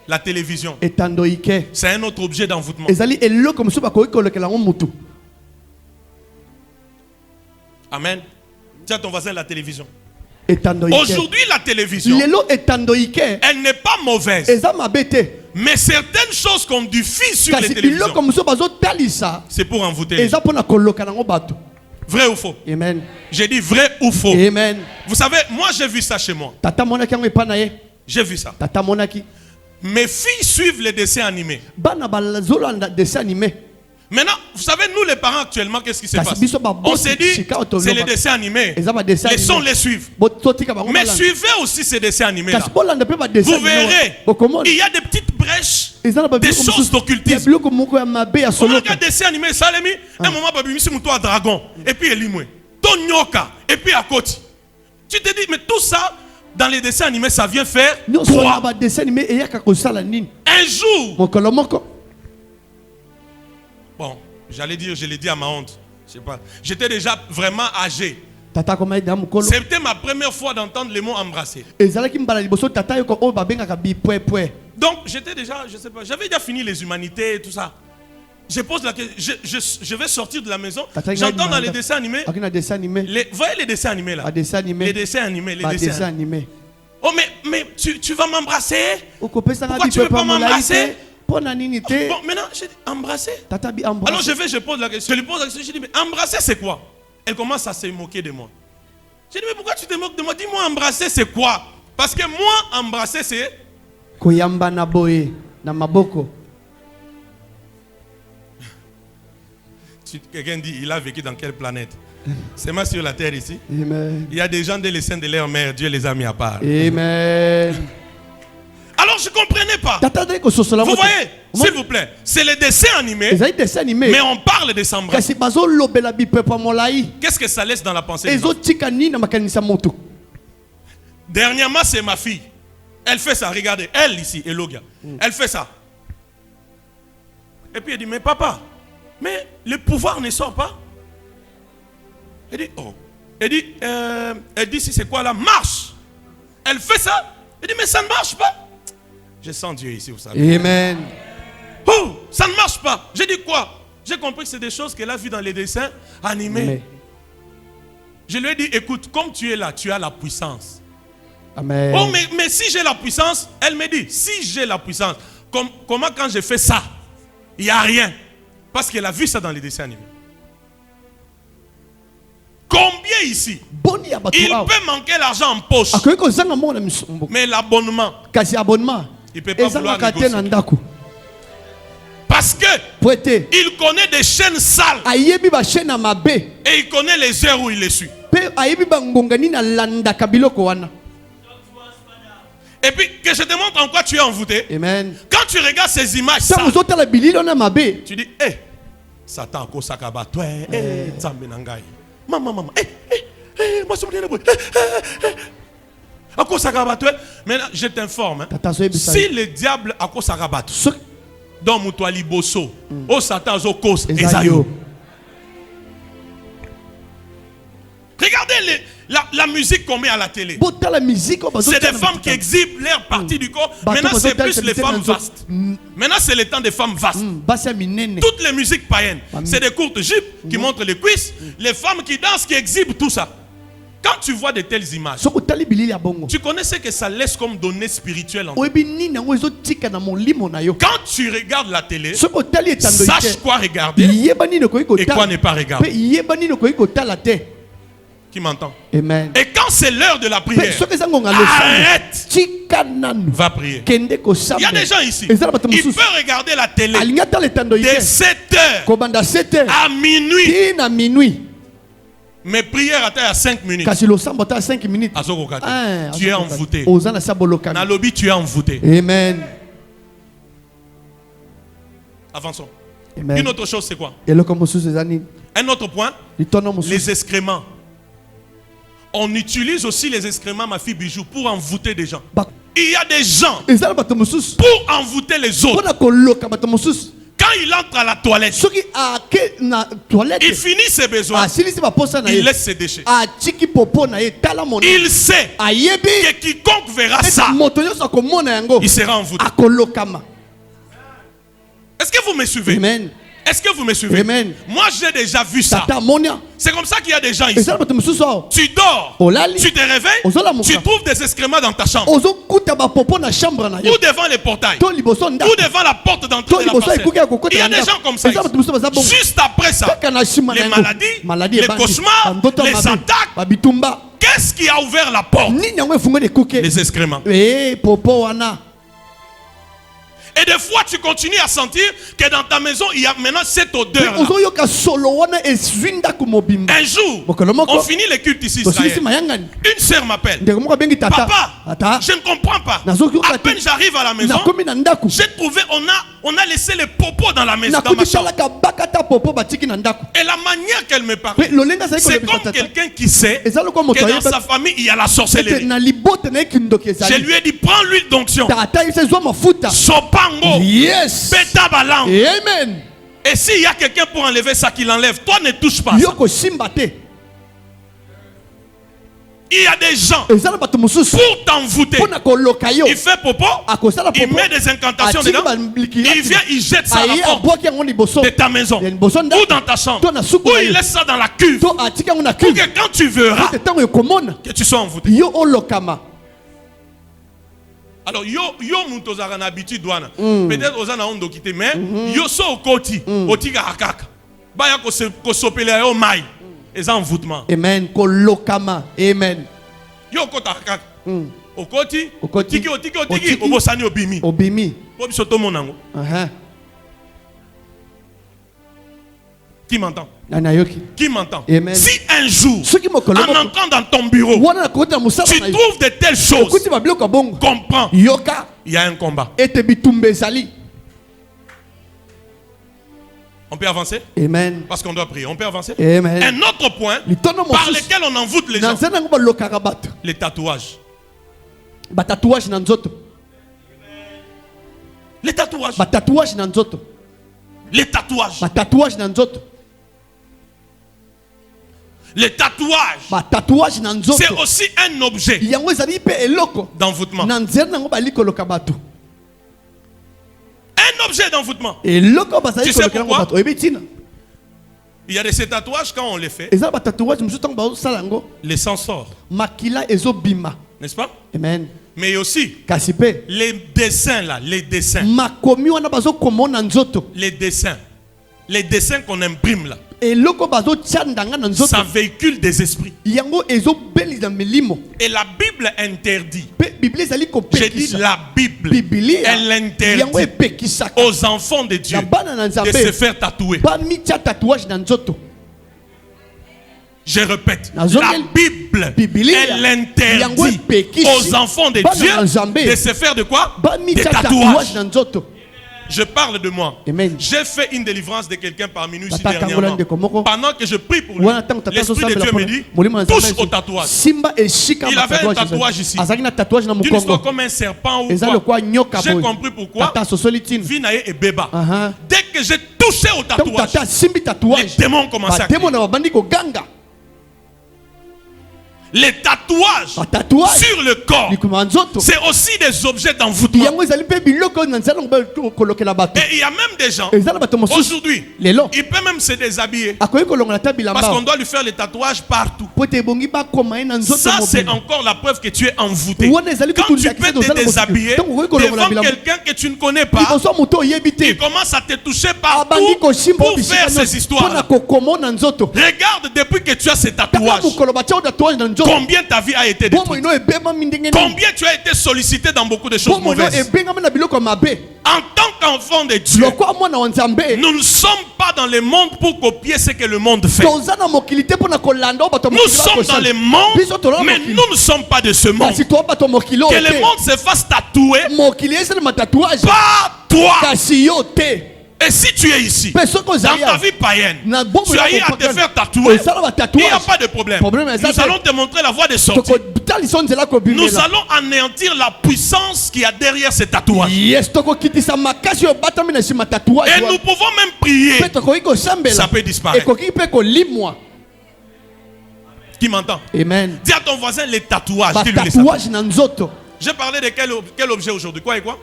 Speaker 2: La télévision. C'est un autre objet d'envoûtement. Amen. Tiens ton voisin la télévision. Aujourd'hui, la télévision, elle n'est pas mauvaise. Mais certaines choses qu'on diffuse sur les télévisions, c'est pour envoûter les gens. Vrai ou faux?
Speaker 1: Amen.
Speaker 2: J'ai dit vrai ou faux?
Speaker 1: Amen.
Speaker 2: Vous savez, moi j'ai vu ça chez moi. J'ai vu ça. Mes filles suivent les dessins animés. Maintenant, vous savez, nous les parents actuellement, qu'est-ce qui se passe? On s'est dit, c'est les dessins animés. Les sons les suivent. Mais suivez aussi ces dessins animés là. Vous verrez, il y a des petites brèches, des choses d'occultisme. On regarde des dessins animés, ça l'a mis. Un moment, c'est un dragon. Et puis il est limoué. Ton nyoka. Et puis à côté. Tu te dis, mais tout ça, dans les dessins animés, ça vient faire quoi? Un jour. Bon, j'allais dire, je l'ai dit à ma honte. Je sais pas. J'étais déjà vraiment âgé. C'était ma première fois d'entendre les mots embrasser. Donc, j'étais déjà, je sais pas, j'avais déjà fini les humanités et tout ça. Je pose la question, je vais sortir de la maison. J'entends dans les dessins animés. Voyez les dessins animés là. Les dessins animés. Oh, mais tu vas m'embrasser? Pourquoi tu ne veux pas m'embrasser? Bon, maintenant, j'ai dit embrasser. Alors je pose la question. Je lui pose la question, je dis, mais embrasser c'est quoi? Elle commence à se moquer de moi. J'ai dit, mais pourquoi tu te moques de moi? Dis-moi, embrasser c'est quoi? Parce que moi, embrasser c'est... Koyamba na boye, na maboko. Quelqu'un dit, il a vécu dans quelle planète? C'est moi sur la terre ici. Amen. Il y a des gens dès les seins de leur mère, Dieu les a mis à part.
Speaker 1: Amen.
Speaker 2: Alors je ne comprenais pas. Vous voyez, s'il vous plaît, c'est les dessins animés, mais on parle de s'embrasser. Qu'est-ce que ça laisse dans la pensée? Dernièrement, c'est ma fille. Elle fait ça, regardez, elle ici, Elogia. Elle fait ça. Et puis elle dit, mais papa, mais le pouvoir ne sort pas. Elle dit, oh. Elle dit, si c'est quoi là? Marche. Elle fait ça. Elle dit, mais ça ne marche pas. Je sens Dieu ici, vous savez.
Speaker 1: Amen.
Speaker 2: Oh, ça ne marche pas. J'ai dit quoi? J'ai compris que c'est des choses qu'elle a vues dans les dessins animés. Je lui ai dit, écoute, comme tu es là, tu as la puissance.
Speaker 1: Amen.
Speaker 2: Oh, mais si j'ai la puissance, elle me dit, si j'ai la puissance, comment quand je fais ça, il n'y a rien? Parce qu'elle a vu ça dans les dessins animés. Combien ici? Il peut manquer l'argent en poche. Mais l'abonnement, il ne peut pas vouloir négocier. Parce que il connaît des chaînes sales. Et il connaît les heures où il les suit. Et puis que je te montre en quoi tu es envoûté.
Speaker 1: Amen.
Speaker 2: Quand tu regardes ces images sales, tu dis, hé, Satan, Kosakaba, toi, hé, Zambinangai. Maman, moi je me dis, maintenant je t'informe, si le diable a quoi s'arabattre, donc Moutouali Bosso, au Satan, au Kos, Esayo. Regardez la musique qu'on met à la télé. C'est des femmes qui exhibent leur partie du corps. Maintenant, c'est plus les femmes vastes. Maintenant, c'est le temps des femmes vastes. Toutes les musiques païennes, c'est des courtes jupes qui montrent les cuisses. Les femmes qui dansent, qui exhibent tout ça. Quand tu vois de telles images, tu connais ce que ça laisse comme données spirituelles en toi. Quand tu regardes la télé, sache quoi regarder et quoi ne pas regarder. Qui m'entend?
Speaker 1: Amen.
Speaker 2: Et quand c'est l'heure de la prière, arrête. Va prier. Il y a des gens ici, ils peuvent regarder la télé de 7h à minuit. Mais prière à 5 minutes. Tu es envoûté. Nalobi, tu es envoûté.
Speaker 1: Amen.
Speaker 2: Avançons.
Speaker 1: Amen.
Speaker 2: Une autre chose, c'est quoi? Un autre point, les excréments. On utilise aussi les excréments, ma fille Bijou, pour envoûter des gens. Il y a des gens pour envoûter les autres. Quand il entre à la toilette, il finit ses besoins, il laisse ses déchets. Il sait que quiconque verra ça, il sera envoûté. Est-ce que vous me suivez?
Speaker 1: Amen.
Speaker 2: Est-ce que vous me suivez?
Speaker 1: Amen.
Speaker 2: Moi, j'ai déjà vu ça. C'est comme ça qu'il y a des gens ici. Tu dors, tu te réveilles, tu trouves des excréments dans ta chambre. Ou devant les portails. Ou devant la porte d'entrée de la parcelle. Il y a des gens comme ça ici. Juste après ça, les maladies, les cauchemars, les attaques. Qu'est-ce qui a ouvert la porte? Les excréments. Et des fois, tu continues à sentir que dans ta maison, il y a maintenant cette odeur. Un jour, on finit les cultes ici. Une sœur m'appelle. Papa, je ne comprends pas. À peine j'arrive à la maison, j'ai trouvé, on a laissé les popos dans la maison, dans ma chambre. Et la manière qu'elle me parle, c'est comme quelqu'un qui sait que dans sa famille, il y a la sorcellerie. Je lui ai dit, prends l'huile d'onction.
Speaker 1: Yes.
Speaker 2: Amen. Et s'il y a quelqu'un pour enlever ça, qu'il enlève. Toi, ne touche pas. Il y a des gens pour t'envoûter. Il fait popo, il met des incantations dedans, il vient, il jette ça à la porte de ta maison ou dans ta chambre, ou il laisse ça dans la cuve pour que quand tu verras que tu sois envoûté. Alors, yo muntozara na habitude wana. Peut-être aux ana ondo kité mais yo so okoti, otika hakaka. Ba ya ko sopele yo mai. Eza envoûtement.
Speaker 1: Amen. Kolokama. Amen.
Speaker 2: Yo kota hakaka. Okoti, otiki, obosani obimi.
Speaker 1: Obimi.
Speaker 2: Po biso to monango. Qui m'entend? Qui m'entend? Si un jour, en entrant dans ton bureau, tu trouves de telles choses, comprends, il y a un combat. On peut avancer?
Speaker 1: Amen.
Speaker 2: Parce qu'on doit prier. On peut avancer?
Speaker 1: Amen.
Speaker 2: Un autre point par lequel on envoûte les gens, les tatouages. Les tatouages. Les tatouages. Les tatouages, c'est aussi un objet d'envoûtement. Un objet d'envoûtement. Tu sais pourquoi? Il y a de ces tatouages, quand on les fait, les sang sort. N'est-ce pas?
Speaker 1: Amen.
Speaker 2: Mais aussi, les dessins là, les dessins qu'on imprime là, ça véhicule des esprits. Et la Bible interdit. J'ai dit la Bible. Elle interdit aux enfants de Dieu de se faire tatouer. Je répète, la Bible, elle interdit aux enfants de Dieu de se faire de quoi? Des tatouages. Je parle de moi. J'ai fait une délivrance de quelqu'un parmi nous ici dernièrement. Pendant que je prie pour lui, l'Esprit de Dieu me dit, touche au tatouage. Il avait un tatouage ici. D'une histoire comme un serpent ou quoi. J'ai compris pourquoi. Vinae et Beba. Dès que j'ai touché au tatouage, les démons commencent à crier. Les tatouages sur le corps, c'est aussi des objets d'envoûtement. Et il y a même des gens, aujourd'hui, il peut même se déshabiller parce qu'on doit lui faire les tatouages partout. Ça, c'est encore la preuve que tu es envoûté. Quand tu peux te déshabiller devant quelqu'un que tu ne connais pas, il commence à te toucher partout pour faire ces histoires. Regarde, depuis que tu as ces tatouages, combien ta vie a été détruite? Combien tu as été sollicité dans beaucoup de choses mauvaises? En tant qu'enfant de Dieu, nous ne sommes pas dans le monde pour copier ce que le monde fait. Nous sommes dans le monde, mais nous ne sommes pas de ce monde. Que le monde se fasse tatouer par toi. Et si tu es ici, dans ta vie païenne, tu as eu à te faire tatouer, il n'y a pas de problème. Nous allons te montrer la voie de sortie. Nous allons anéantir la puissance qui a derrière ces tatouages. Et nous pouvons même prier. Ça peut disparaître. Qui m'entend?
Speaker 1: Amen.
Speaker 2: Dis à ton voisin les tatouages. J'ai parlé de quel objet aujourd'hui? Quoi et quoi?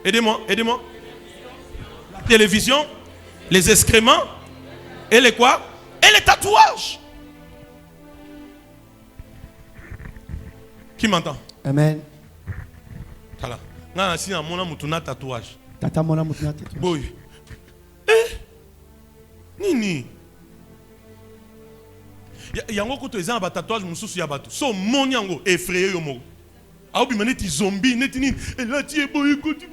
Speaker 2: Aidez-moi. Télévision, les excréments et les quoi? Et les tatouages. Qui m'entend?
Speaker 1: Amen.
Speaker 2: Voilà. Nga si na mona mutuna tatouage.
Speaker 1: Tata mona mutuna tatouage.
Speaker 2: Boy. Nini. Yango koto ezana ba tatouage mususu ya bato. So moni yango effrayé yo moko. Aobi maneti zombie neti nini. Et là tu es boy écoute.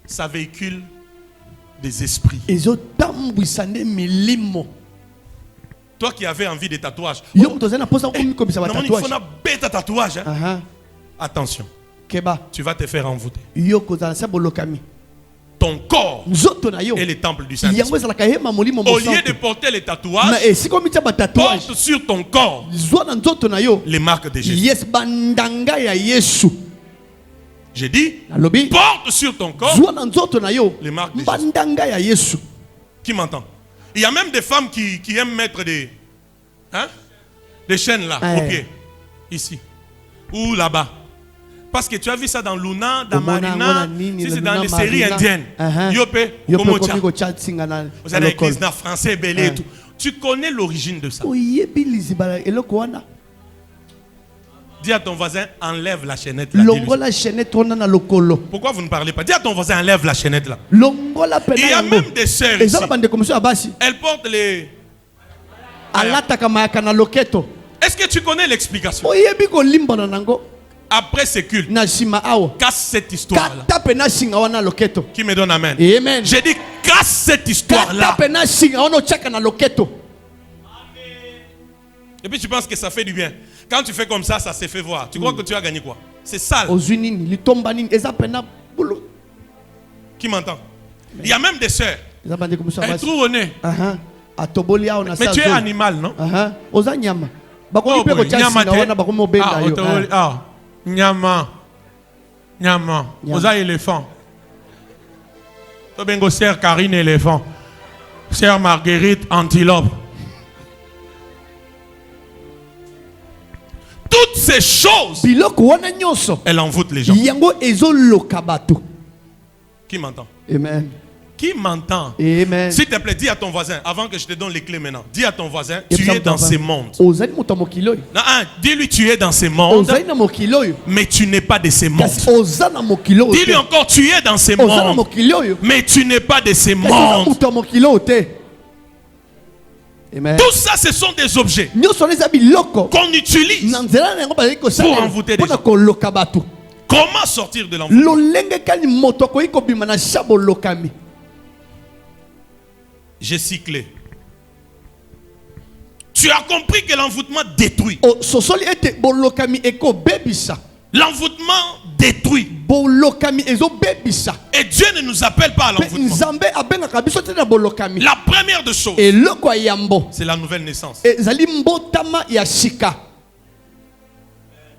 Speaker 2: Ça véhicule des esprits. Toi qui avais envie de tatouages. Tatouage. Hein? Attention. Tu vas te faire envoûter. Ton corps est le temple du Saint-Esprit. Au lieu de porter les tatouages, porte sur ton corps les marques de Jésus. J'ai dit, porte sur ton corps les marques de Jésus. Qui m'entend? Il y a même des femmes qui aiment mettre des chaînes là, au pied. Ici. Ou là-bas. Parce que tu as vu ça dans Luna, dans Marina, si c'est dans les séries indiennes. Yopé, Komocha. Vous avez l'église dans français, belé et tout. Tu connais l'origine de ça. Dis à ton voisin, enlève la chaînette là. Pourquoi vous ne parlez pas? Dis à ton voisin, enlève la chaînette là. Il y a même des sœurs ici. Elles portent les... Est-ce que tu connais l'explication? Après ce culte, casse cette histoire-là. Qui me donne amen? J'ai dit, casse cette histoire-là. Et puis tu penses que ça fait du bien. Quand tu fais comme ça, ça se fait voir. Tu crois que tu as gagné quoi? C'est sale. Qui m'entend? Il y a même des sœurs. Elles trouvent au nez. Mais tu es animal, non? Nyama. Nyama. Oza éléphant. Tobengo sœur Karine éléphant. Sœur Marguerite antilope. Toutes ces choses, elle envoûte les gens. Qui m'entend?
Speaker 1: Amen.
Speaker 2: Qui m'entend?
Speaker 1: Amen.
Speaker 2: S'il te plaît, dis à ton voisin, avant que je te donne les clés maintenant, dis à ton voisin, tu es dans ce monde. Dis-lui, tu es dans ce monde, mais tu n'es pas de ce monde. Dis-lui encore, tu es dans ce monde, mais tu n'es pas de ce monde.
Speaker 1: Amen.
Speaker 2: Tout ça, ce sont des objets qu'on utilise pour envoûter des gens. Comment sortir de l'envoûtement? J'ai cyclé. Tu as compris que l'envoûtement détruit. L'envoûtement détruit. Et Dieu ne nous appelle pas à l'envoûtement. La première des choses, c'est la nouvelle naissance.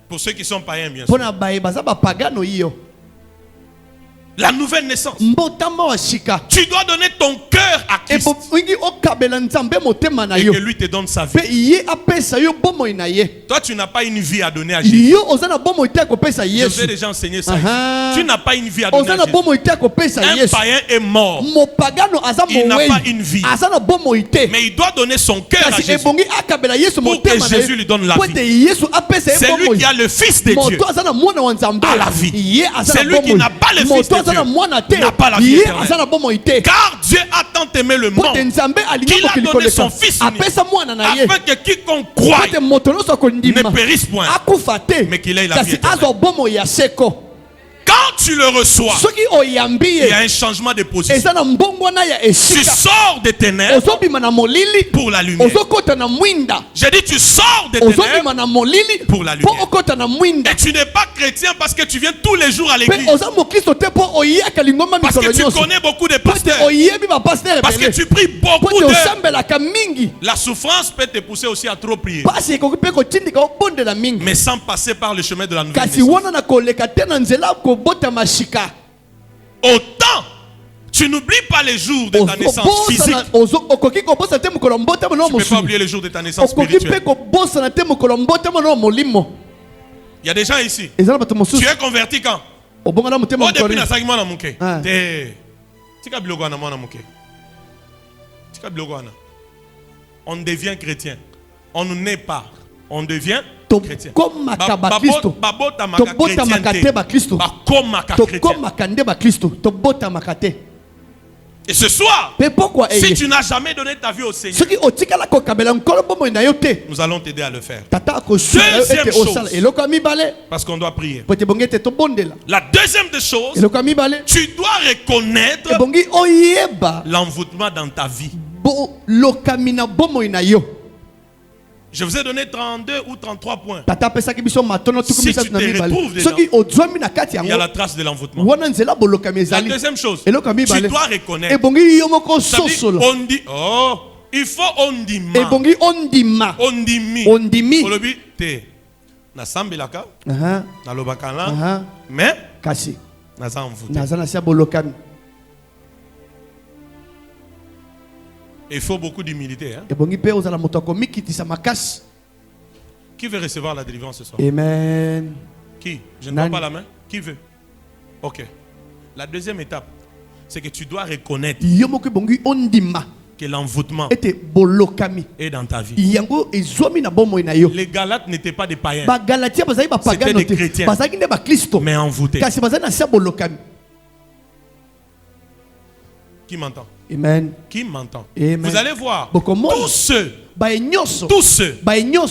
Speaker 2: Pour ceux qui sont païens, bien sûr. La nouvelle naissance. Tu dois donner ton cœur à Christ. Et que lui te donne sa vie. Toi, tu n'as pas une vie à donner à Jésus. Je vous ai déjà enseigné ça. Tu n'as pas une vie à donner à Jésus. Un païen est mort. Il n'a pas une vie. Mais il doit donner son cœur à Jésus pour que Jésus lui donne la vie. C'est lui qui a le Fils de Dieu à la vie. C'est lui qui n'a pas le Fils de Dieu n'a pas la vie éternelle. Car Dieu a tant aimé le monde qu'il a donné son Fils unique afin que quiconque croit ne périsse point, mais qu'il ait la vie éternelle. Quand tu le reçois, il y a un changement de position. Tu sors des ténèbres pour la lumière. J'ai dit tu sors des ténèbres pour la lumière. Et tu n'es pas chrétien parce que tu viens tous les jours à l'église. Parce que tu connais beaucoup de pasteurs. Parce que tu pries beaucoup d'heures. La souffrance peut te pousser aussi à trop prier. Mais sans passer par le chemin de la nouvelle naissance. Autant tu n'oublies pas les jours de ta naissance physique. Tu ne peux pas oublier les jours de ta naissance spirituelle. Il y a des gens ici. Tu es converti quand? Depuis la On devient chrétien. On ne naît pas. On devient chrétien. Et ce soir, si tu n'as jamais donné ta vie au Seigneur, nous allons t'aider à le faire. Deuxième chose, parce qu'on doit prier. La deuxième des choses, tu dois reconnaître l'envoûtement dans ta vie. Je vous ai donné 32 ou 33 points. Si tu te retrouves dedans, il y a la trace de l'envoûtement. La deuxième chose, tu dois reconnaître. On dit, oh, il faut ondima. Ondimi. Olobi te. Na sambilaka. Na lobakala. Mais na envoûté. Il faut beaucoup d'humilité. Hein? Qui veut recevoir la délivrance ce soir?
Speaker 1: Amen.
Speaker 2: Qui? Je ne vois pas la main. Qui veut? Ok. La deuxième étape, c'est que tu dois reconnaître que l'envoûtement est dans ta vie. Les Galates n'étaient pas des païens. C'était des chrétiens, mais envoûtés. Qui m'entend?
Speaker 1: Amen.
Speaker 2: Qui m'entend?
Speaker 1: Amen.
Speaker 2: Vous allez voir, tous ceux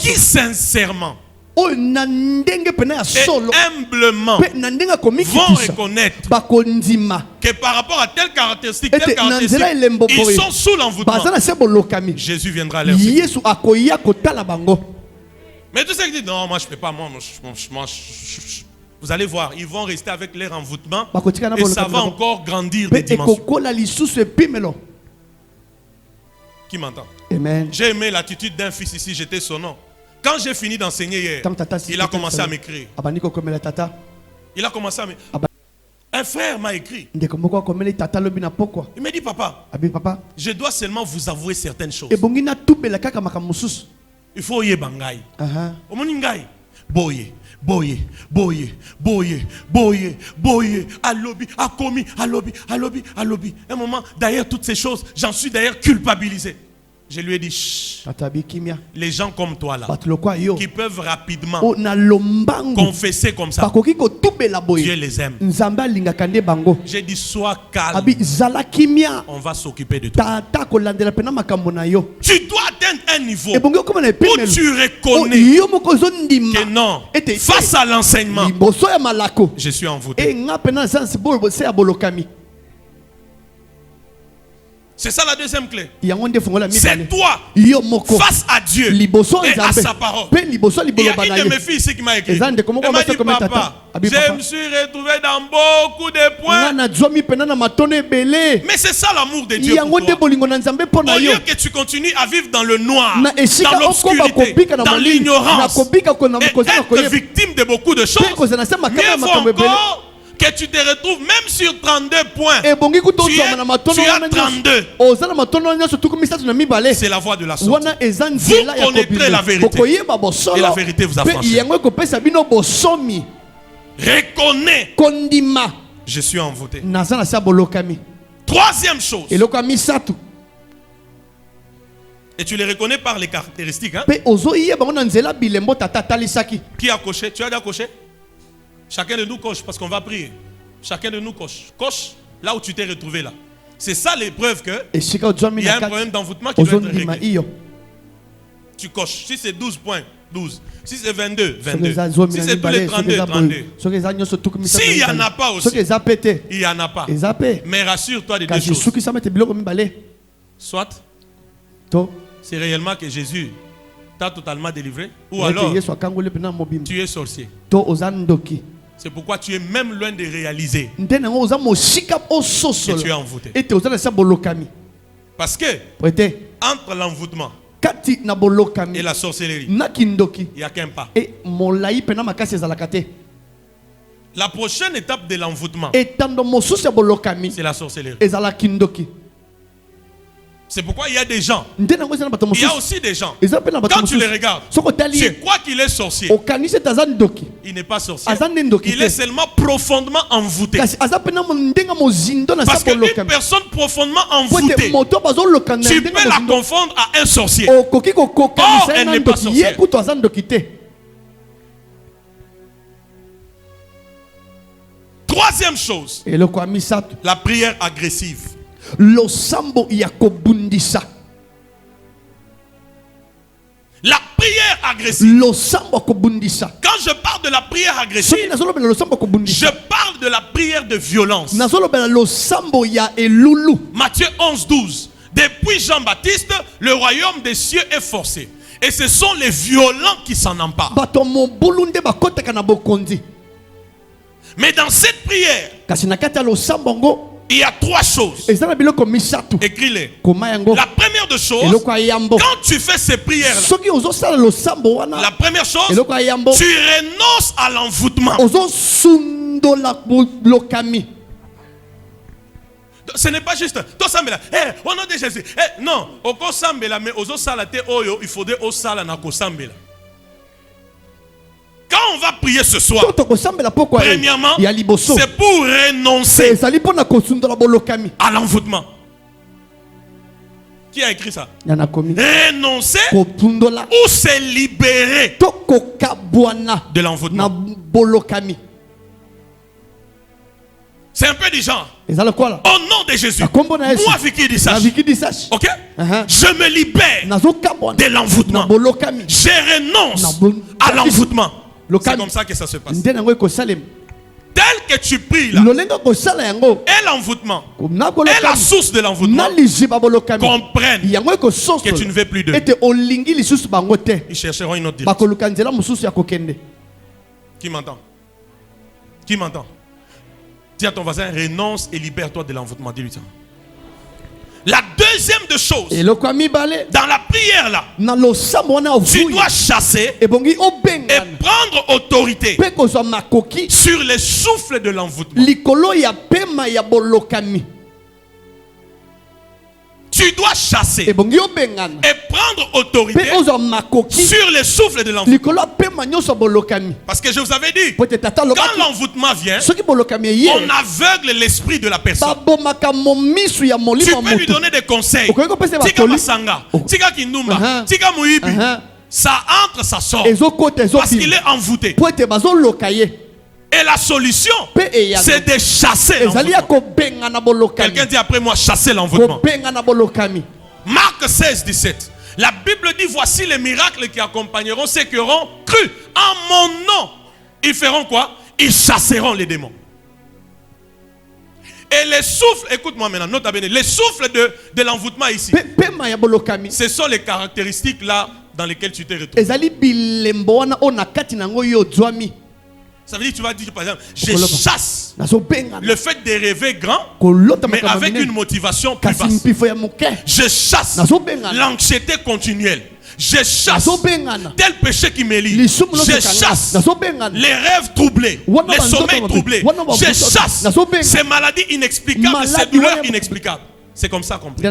Speaker 2: qui sincèrement et humblement vont reconnaître que par rapport à telle caractéristique, ils sont sous l'envoûtement. Jésus viendra à leur secours. Mais tous ceux qui disent non, moi je ne peux pas, vous allez voir, ils vont rester avec leur envoûtement et ça va encore grandir de dimension. Qui m'entend?
Speaker 1: Amen.
Speaker 2: J'ai aimé l'attitude d'un fils ici, j'étais son nom. Quand j'ai fini d'enseigner hier, il a commencé à m'écrire. Il a commencé à m'écrire. Un frère m'a écrit. Il m'a dit, papa, je dois seulement vous avouer certaines choses. Il faut y bangaï. Boye, alobi. Un moment, derrière toutes ces choses, j'en suis d'ailleurs culpabilisé. Je lui ai dit, chut, les gens comme toi là, qui peuvent rapidement confesser comme ça, Dieu les aime. J'ai dit, sois calme. On va s'occuper de toi. Tu dois atteindre un niveau où tu reconnais que non, face à l'enseignement, je suis envoûté. C'est ça la deuxième clé. C'est toi face à Dieu et à sa parole. Il y a une de mes filles ici qui m'a écrit. Elle m'a dit, papa, je me suis retrouvé dans beaucoup de points. Mais c'est ça l'amour de Dieu pour toi. Au lieu que tu continues à vivre dans le noir, dans l'obscurité, dans l'ignorance, et être victime de beaucoup de choses, mieux vaut encore que tu te retrouves même sur 32 points. Tu as 32. C'est la voie de la sortie. Vous connaîtrez la vérité. Et la vérité vous affranchira. Reconnais. Je suis envoûté. Troisième chose. Et tu les reconnais par les caractéristiques. Hein? Qui a coché? Tu as déjà coché? Chacun de nous coche parce qu'on va prier. Chacun de nous coche. Coche là où tu t'es retrouvé là. C'est ça l'épreuve que il y a un problème d'envoûtement qui doit être réglé. Tu coches. Si c'est 12 points, 12. Si c'est 22, 22. Si c'est tous les 32, 32. S'il n'y en a pas aussi, il n'y en a pas. Mais rassure-toi de deux choses. Soit c'est réellement que Jésus t'a totalement délivré, ou alors tu es sorcier. C'est pourquoi tu es même loin de réaliser que tu es envoûté. Parce que entre l'envoûtement et la sorcellerie, il n'y a qu'un pas. La prochaine étape de l'envoûtement, c'est la sorcellerie. C'est pourquoi il y a des gens. Il y a aussi des gens. Quand tu les regardes, tu crois qu'il est sorcier. Il n'est pas sorcier. Il est seulement profondément envoûté. Parce qu'une personne profondément envoûtée, tu peux la confondre à un sorcier. Or, elle n'est pas sorcière. Troisième chose, la prière agressive. La prière agressive. Quand je parle de la prière agressive, je parle de la prière de violence. Matthieu 11:12. Depuis Jean-Baptiste, le royaume des cieux est forcé. Et ce sont les violents qui s'en emparent. Mais dans cette prière, il y a trois choses. Écris-les. La première de choses, quand tu fais ces prières-là, la première chose, tu renonces à l'envoûtement. Ce n'est pas juste au nom de Jésus. Non, il faudrait quand on va prier ce soir, premièrement, c'est pour renoncer à l'envoûtement. Qui a écrit ça? Renoncer ou se libérer de l'envoûtement. C'est un peu du genre. Au nom de Jésus, moi Vicky Dissach, ok? Je me libère de l'envoûtement. Je renonce à l'envoûtement. C'est comme ça que ça se passe. Tel que tu pries là, et l'envoûtement, et la source de l'envoûtement, comprennent que tu ne veux plus d'eux. Ils chercheront une autre direction. Qui m'entend? Qui m'entend? Dis à ton voisin, renonce et libère-toi de l'envoûtement. Dis-lui ça. La deuxième de choses, dans la prière là, tu dois chasser et prendre autorité sur les souffles de l'envoûtement. Tu dois chasser et prendre autorité sur les souffles de l'envoûtement. Parce que je vous avais dit, quand l'envoûtement vient, on aveugle l'esprit de la personne. Tu peux lui donner des conseils. Tika Masanga, Tika Kindumba, Tika Mouibi. Ça entre, ça sort. Parce qu'il est envoûté. Et la solution, c'est de chasser l'envoûtement. Quelqu'un dit après moi, chasser l'envoûtement. Marc 16:17. La Bible dit, voici les miracles qui accompagneront ceux qui auront cru en mon nom. Ils feront quoi? Ils chasseront les démons. Et les souffles, écoute-moi maintenant, nota bene, les souffles de l'envoûtement ici, ce sont les caractéristiques là dans lesquelles tu te retrouves. Ça veut dire que tu vas dire par exemple, je chasse le fait de rêver grand, mais avec une motivation plus basse. Je chasse l'anxiété continuelle. Je chasse tel péché qui me lie. Je chasse les rêves troublés, les sommeils troublés. Je chasse ces maladies inexplicables, ces douleurs inexplicables. C'est comme ça qu'on prie.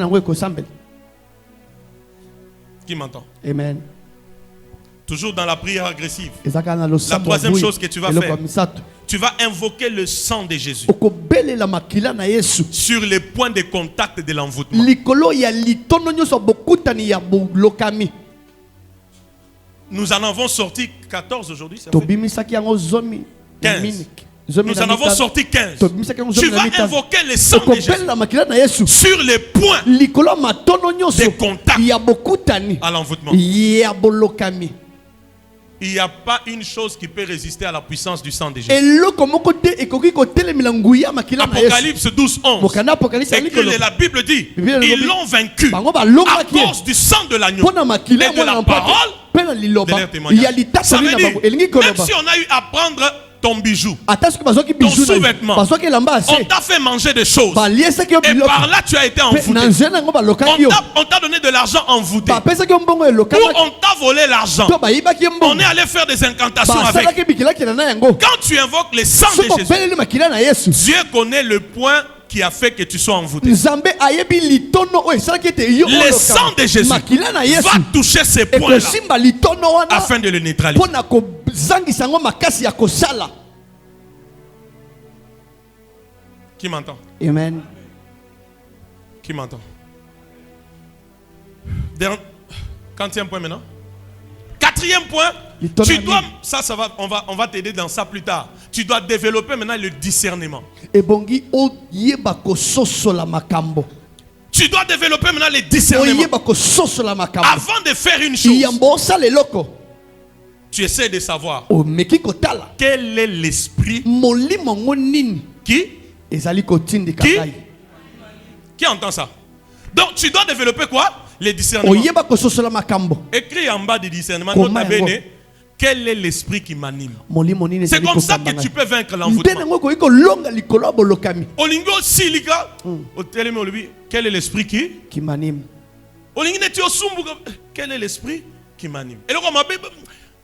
Speaker 2: Qui m'entend? Amen. Toujours dans la prière agressive. La troisième chose que tu vas faire, tu vas invoquer le sang de Jésus sur les points de contact de l'envoûtement. Nous en avons sorti 14 aujourd'hui. 15. Nous en avons sorti 15. Tu vas invoquer le sang de Jésus sur les points de contact à l'envoûtement. Il n'y a pas une chose qui peut résister à la puissance du sang de Jésus. Apocalypse 12:11. Et que la Bible dit, ils l'ont vaincu à cause du sang de l'agneau et de la parole de leur témoignage. Ça veut dire, même si on a eu à prendre ton bijou, ton sous-vêtement, on t'a fait manger des choses et par là tu as été envoûté. On t'a donné de l'argent envoûté, ou on t'a volé l'argent, on est allé faire des incantations avec. Quand tu invoques le sang de Jésus, Dieu connaît le point qui a fait que tu sois envoûté. Le sang de Jésus va toucher ces points-là afin de le neutraliser. Qui m'entend?
Speaker 1: Amen.
Speaker 2: Qui m'entend? 40e point maintenant. 4e point, tu dois, on va t'aider dans ça plus tard. Tu dois développer maintenant le discernement. Tu dois développer maintenant le discernement. Avant de faire une chose, tu essaies de savoir quel est l'esprit qui entend ça. Donc tu dois développer quoi? Les discernements. Écris en bas du discernement, quel est l'esprit qui m'anime? C'est comme ça que tu peux vaincre l'envoûtement. Quel est l'esprit qui m'anime? Quel est l'esprit qui m'anime?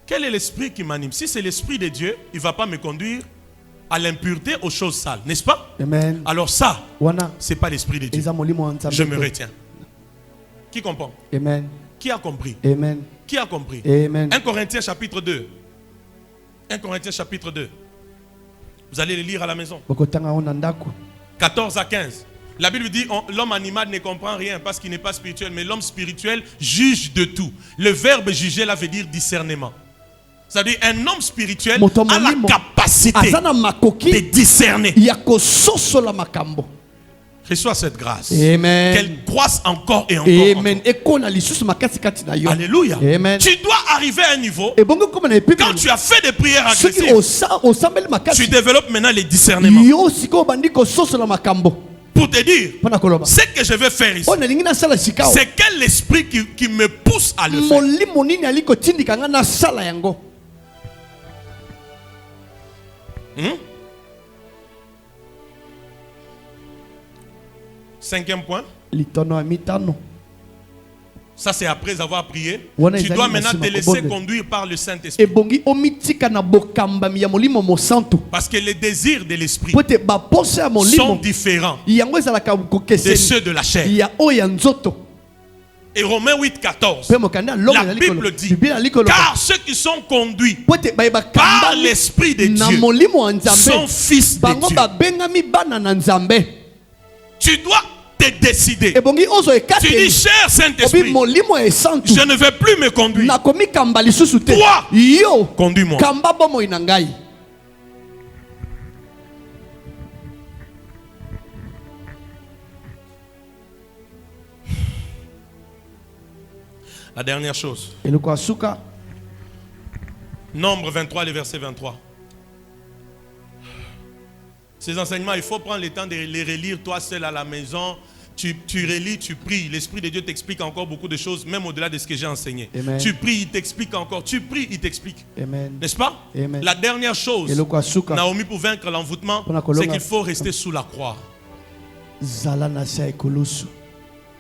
Speaker 2: Quel est l'esprit qui m'anime? Si c'est l'esprit de Dieu, il ne va pas me conduire à l'impureté, aux choses sales, n'est-ce pas?
Speaker 1: Amen.
Speaker 2: Alors ça, ce n'est pas l'esprit de Dieu. Je me retiens. Qui comprend?
Speaker 1: Amen.
Speaker 2: Qui a compris?
Speaker 1: Amen.
Speaker 2: Qui a compris?
Speaker 1: Amen.
Speaker 2: 1 Corinthiens chapitre 2. 1 Corinthiens chapitre 2. Vous allez le lire à la maison. 14 à 15. La Bible dit l'homme animal ne comprend rien parce qu'il n'est pas spirituel, mais l'homme spirituel juge de tout. Le verbe juger là veut dire discernement. C'est-à-dire un homme spirituel a la capacité de discerner. Reçois cette grâce.
Speaker 1: Amen.
Speaker 2: Qu'elle croisse encore et encore.
Speaker 1: Amen.
Speaker 2: Alléluia.
Speaker 1: Amen.
Speaker 2: Tu dois arriver à un niveau. Quand tu as fait des prières agressives, tu développes maintenant les discernements. Pour te dire, ce que je vais faire ici, c'est quel esprit qui me pousse à le faire. 5e point. Ça c'est après avoir prié. Tu dois maintenant te laisser conduire par le Saint-Esprit. Parce que les désirs de l'esprit sont différents de ceux de la chair. Et Romains 8,14, la Bible dit, car ceux qui sont conduits par l'Esprit de Dieu sont fils de Dieu. Tu dois te décider. Tu dis, cher Saint-Esprit, je ne vais plus me conduire. Toi, conduis-moi. La dernière chose. Nombre 23, le verset 23. Ces enseignements, il faut prendre le temps de les relire toi seul à la maison. Tu relis, tu pries. L'Esprit de Dieu t'explique encore beaucoup de choses, même au-delà de ce que j'ai enseigné.
Speaker 1: Amen.
Speaker 2: Tu pries, il t'explique encore. Tu pries, il t'explique. N'est-ce pas?
Speaker 1: Amen.
Speaker 2: La dernière chose, Naomi, pour vaincre l'envoûtement, c'est qu'il faut rester sous la croix.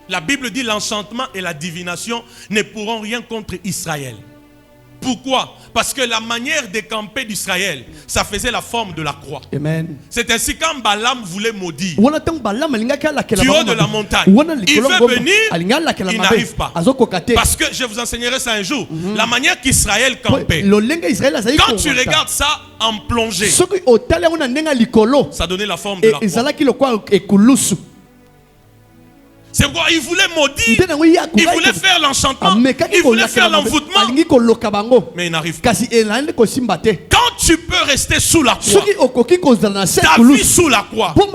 Speaker 2: La Bible dit l'enchantement et la divination ne pourront rien contre Israël. Pourquoi? Parce que la manière de camper d'Israël, ça faisait la forme de la croix.
Speaker 1: Amen.
Speaker 2: C'est ainsi quand Balaam voulait maudire du haut de la montagne, il veut venir, il n'arrive pas. Parce que je vous enseignerai ça un jour. La manière qu'Israël campait, quand tu regardes ça en plongée, ça donnait la forme de la croix. C'est pourquoi il voulait maudire, il voulait faire l'enchantement, il voulait faire l'envoûtement, mais il n'arrive pas. Quand tu peux rester sous la croix, ta vie sous la croix, ton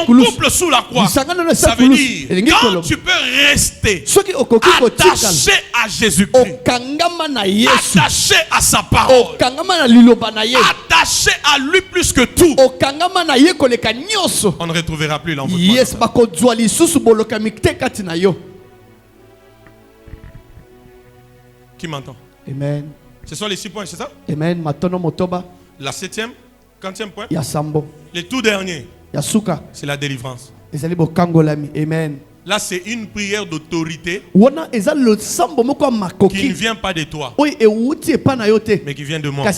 Speaker 2: couple sous la croix, ça veut dire quand tu peux rester attaché à Jésus-Christ, attaché à sa parole, attaché à lui plus que tout, on ne retrouvera plus l'envoûtement. Qui m'entend?
Speaker 1: Amen.
Speaker 2: Ce sont les 6 points, c'est ça?
Speaker 1: Amen.
Speaker 2: La 7e, 40e point.
Speaker 1: Yasambo.
Speaker 2: Le tout dernier, c'est la délivrance.
Speaker 1: Amen.
Speaker 2: Là, c'est une prière d'autorité qui ne vient pas de toi, mais qui vient de moi.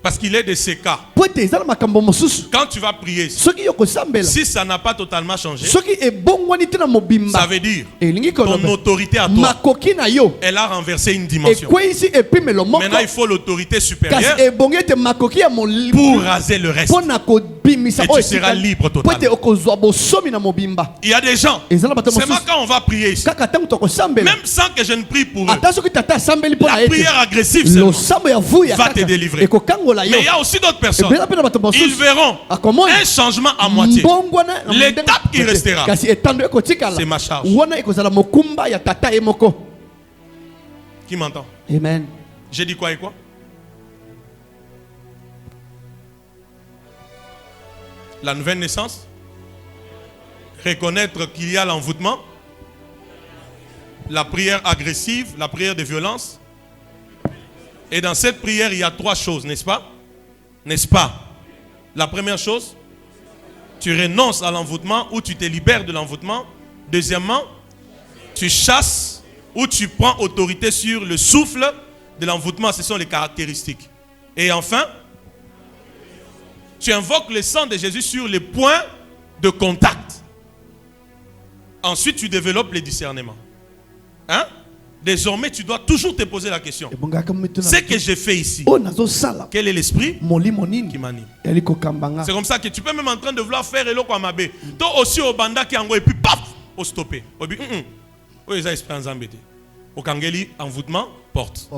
Speaker 2: Parce qu'il est de ces cas. Quand tu vas prier, si ça n'a pas totalement changé, ça veut dire ton autorité à toi, elle a renversé une dimension. Maintenant, il faut l'autorité supérieure pour raser le reste. Et tu seras libre totalement. Il y a des gens, c'est moi quand on va prier ici, même sans que je ne prie pour eux, la prière agressive va te délivrer. Mais il y a aussi d'autres personnes, ils verront un changement à moitié. L'étape qui restera, c'est ma charge. Qui m'entend?
Speaker 1: Amen.
Speaker 2: J'ai dit quoi et quoi? La nouvelle naissance, reconnaître qu'il y a l'envoûtement, la prière agressive, la prière de violence. Et dans cette prière, il y a 3 choses, n'est-ce pas? N'est-ce pas? La première chose, tu renonces à l'envoûtement ou tu te libères de l'envoûtement. Deuxièmement, tu chasses ou tu prends autorité sur le souffle de l'envoûtement. Ce sont les caractéristiques. Et enfin, tu invoques le sang de Jésus sur les points de contact. Ensuite, tu développes les discernements. Hein? Désormais, tu dois toujours te poser la question. Ce que j'ai fait ici, quel est l'esprit qui m'anime? C'est comme ça que tu peux même en train de vouloir faire Eloko Amabe. Toi aussi au banda qui et puis paf, au stopper. Au esprit en zambété. Au kangeli, envoûtement, porte.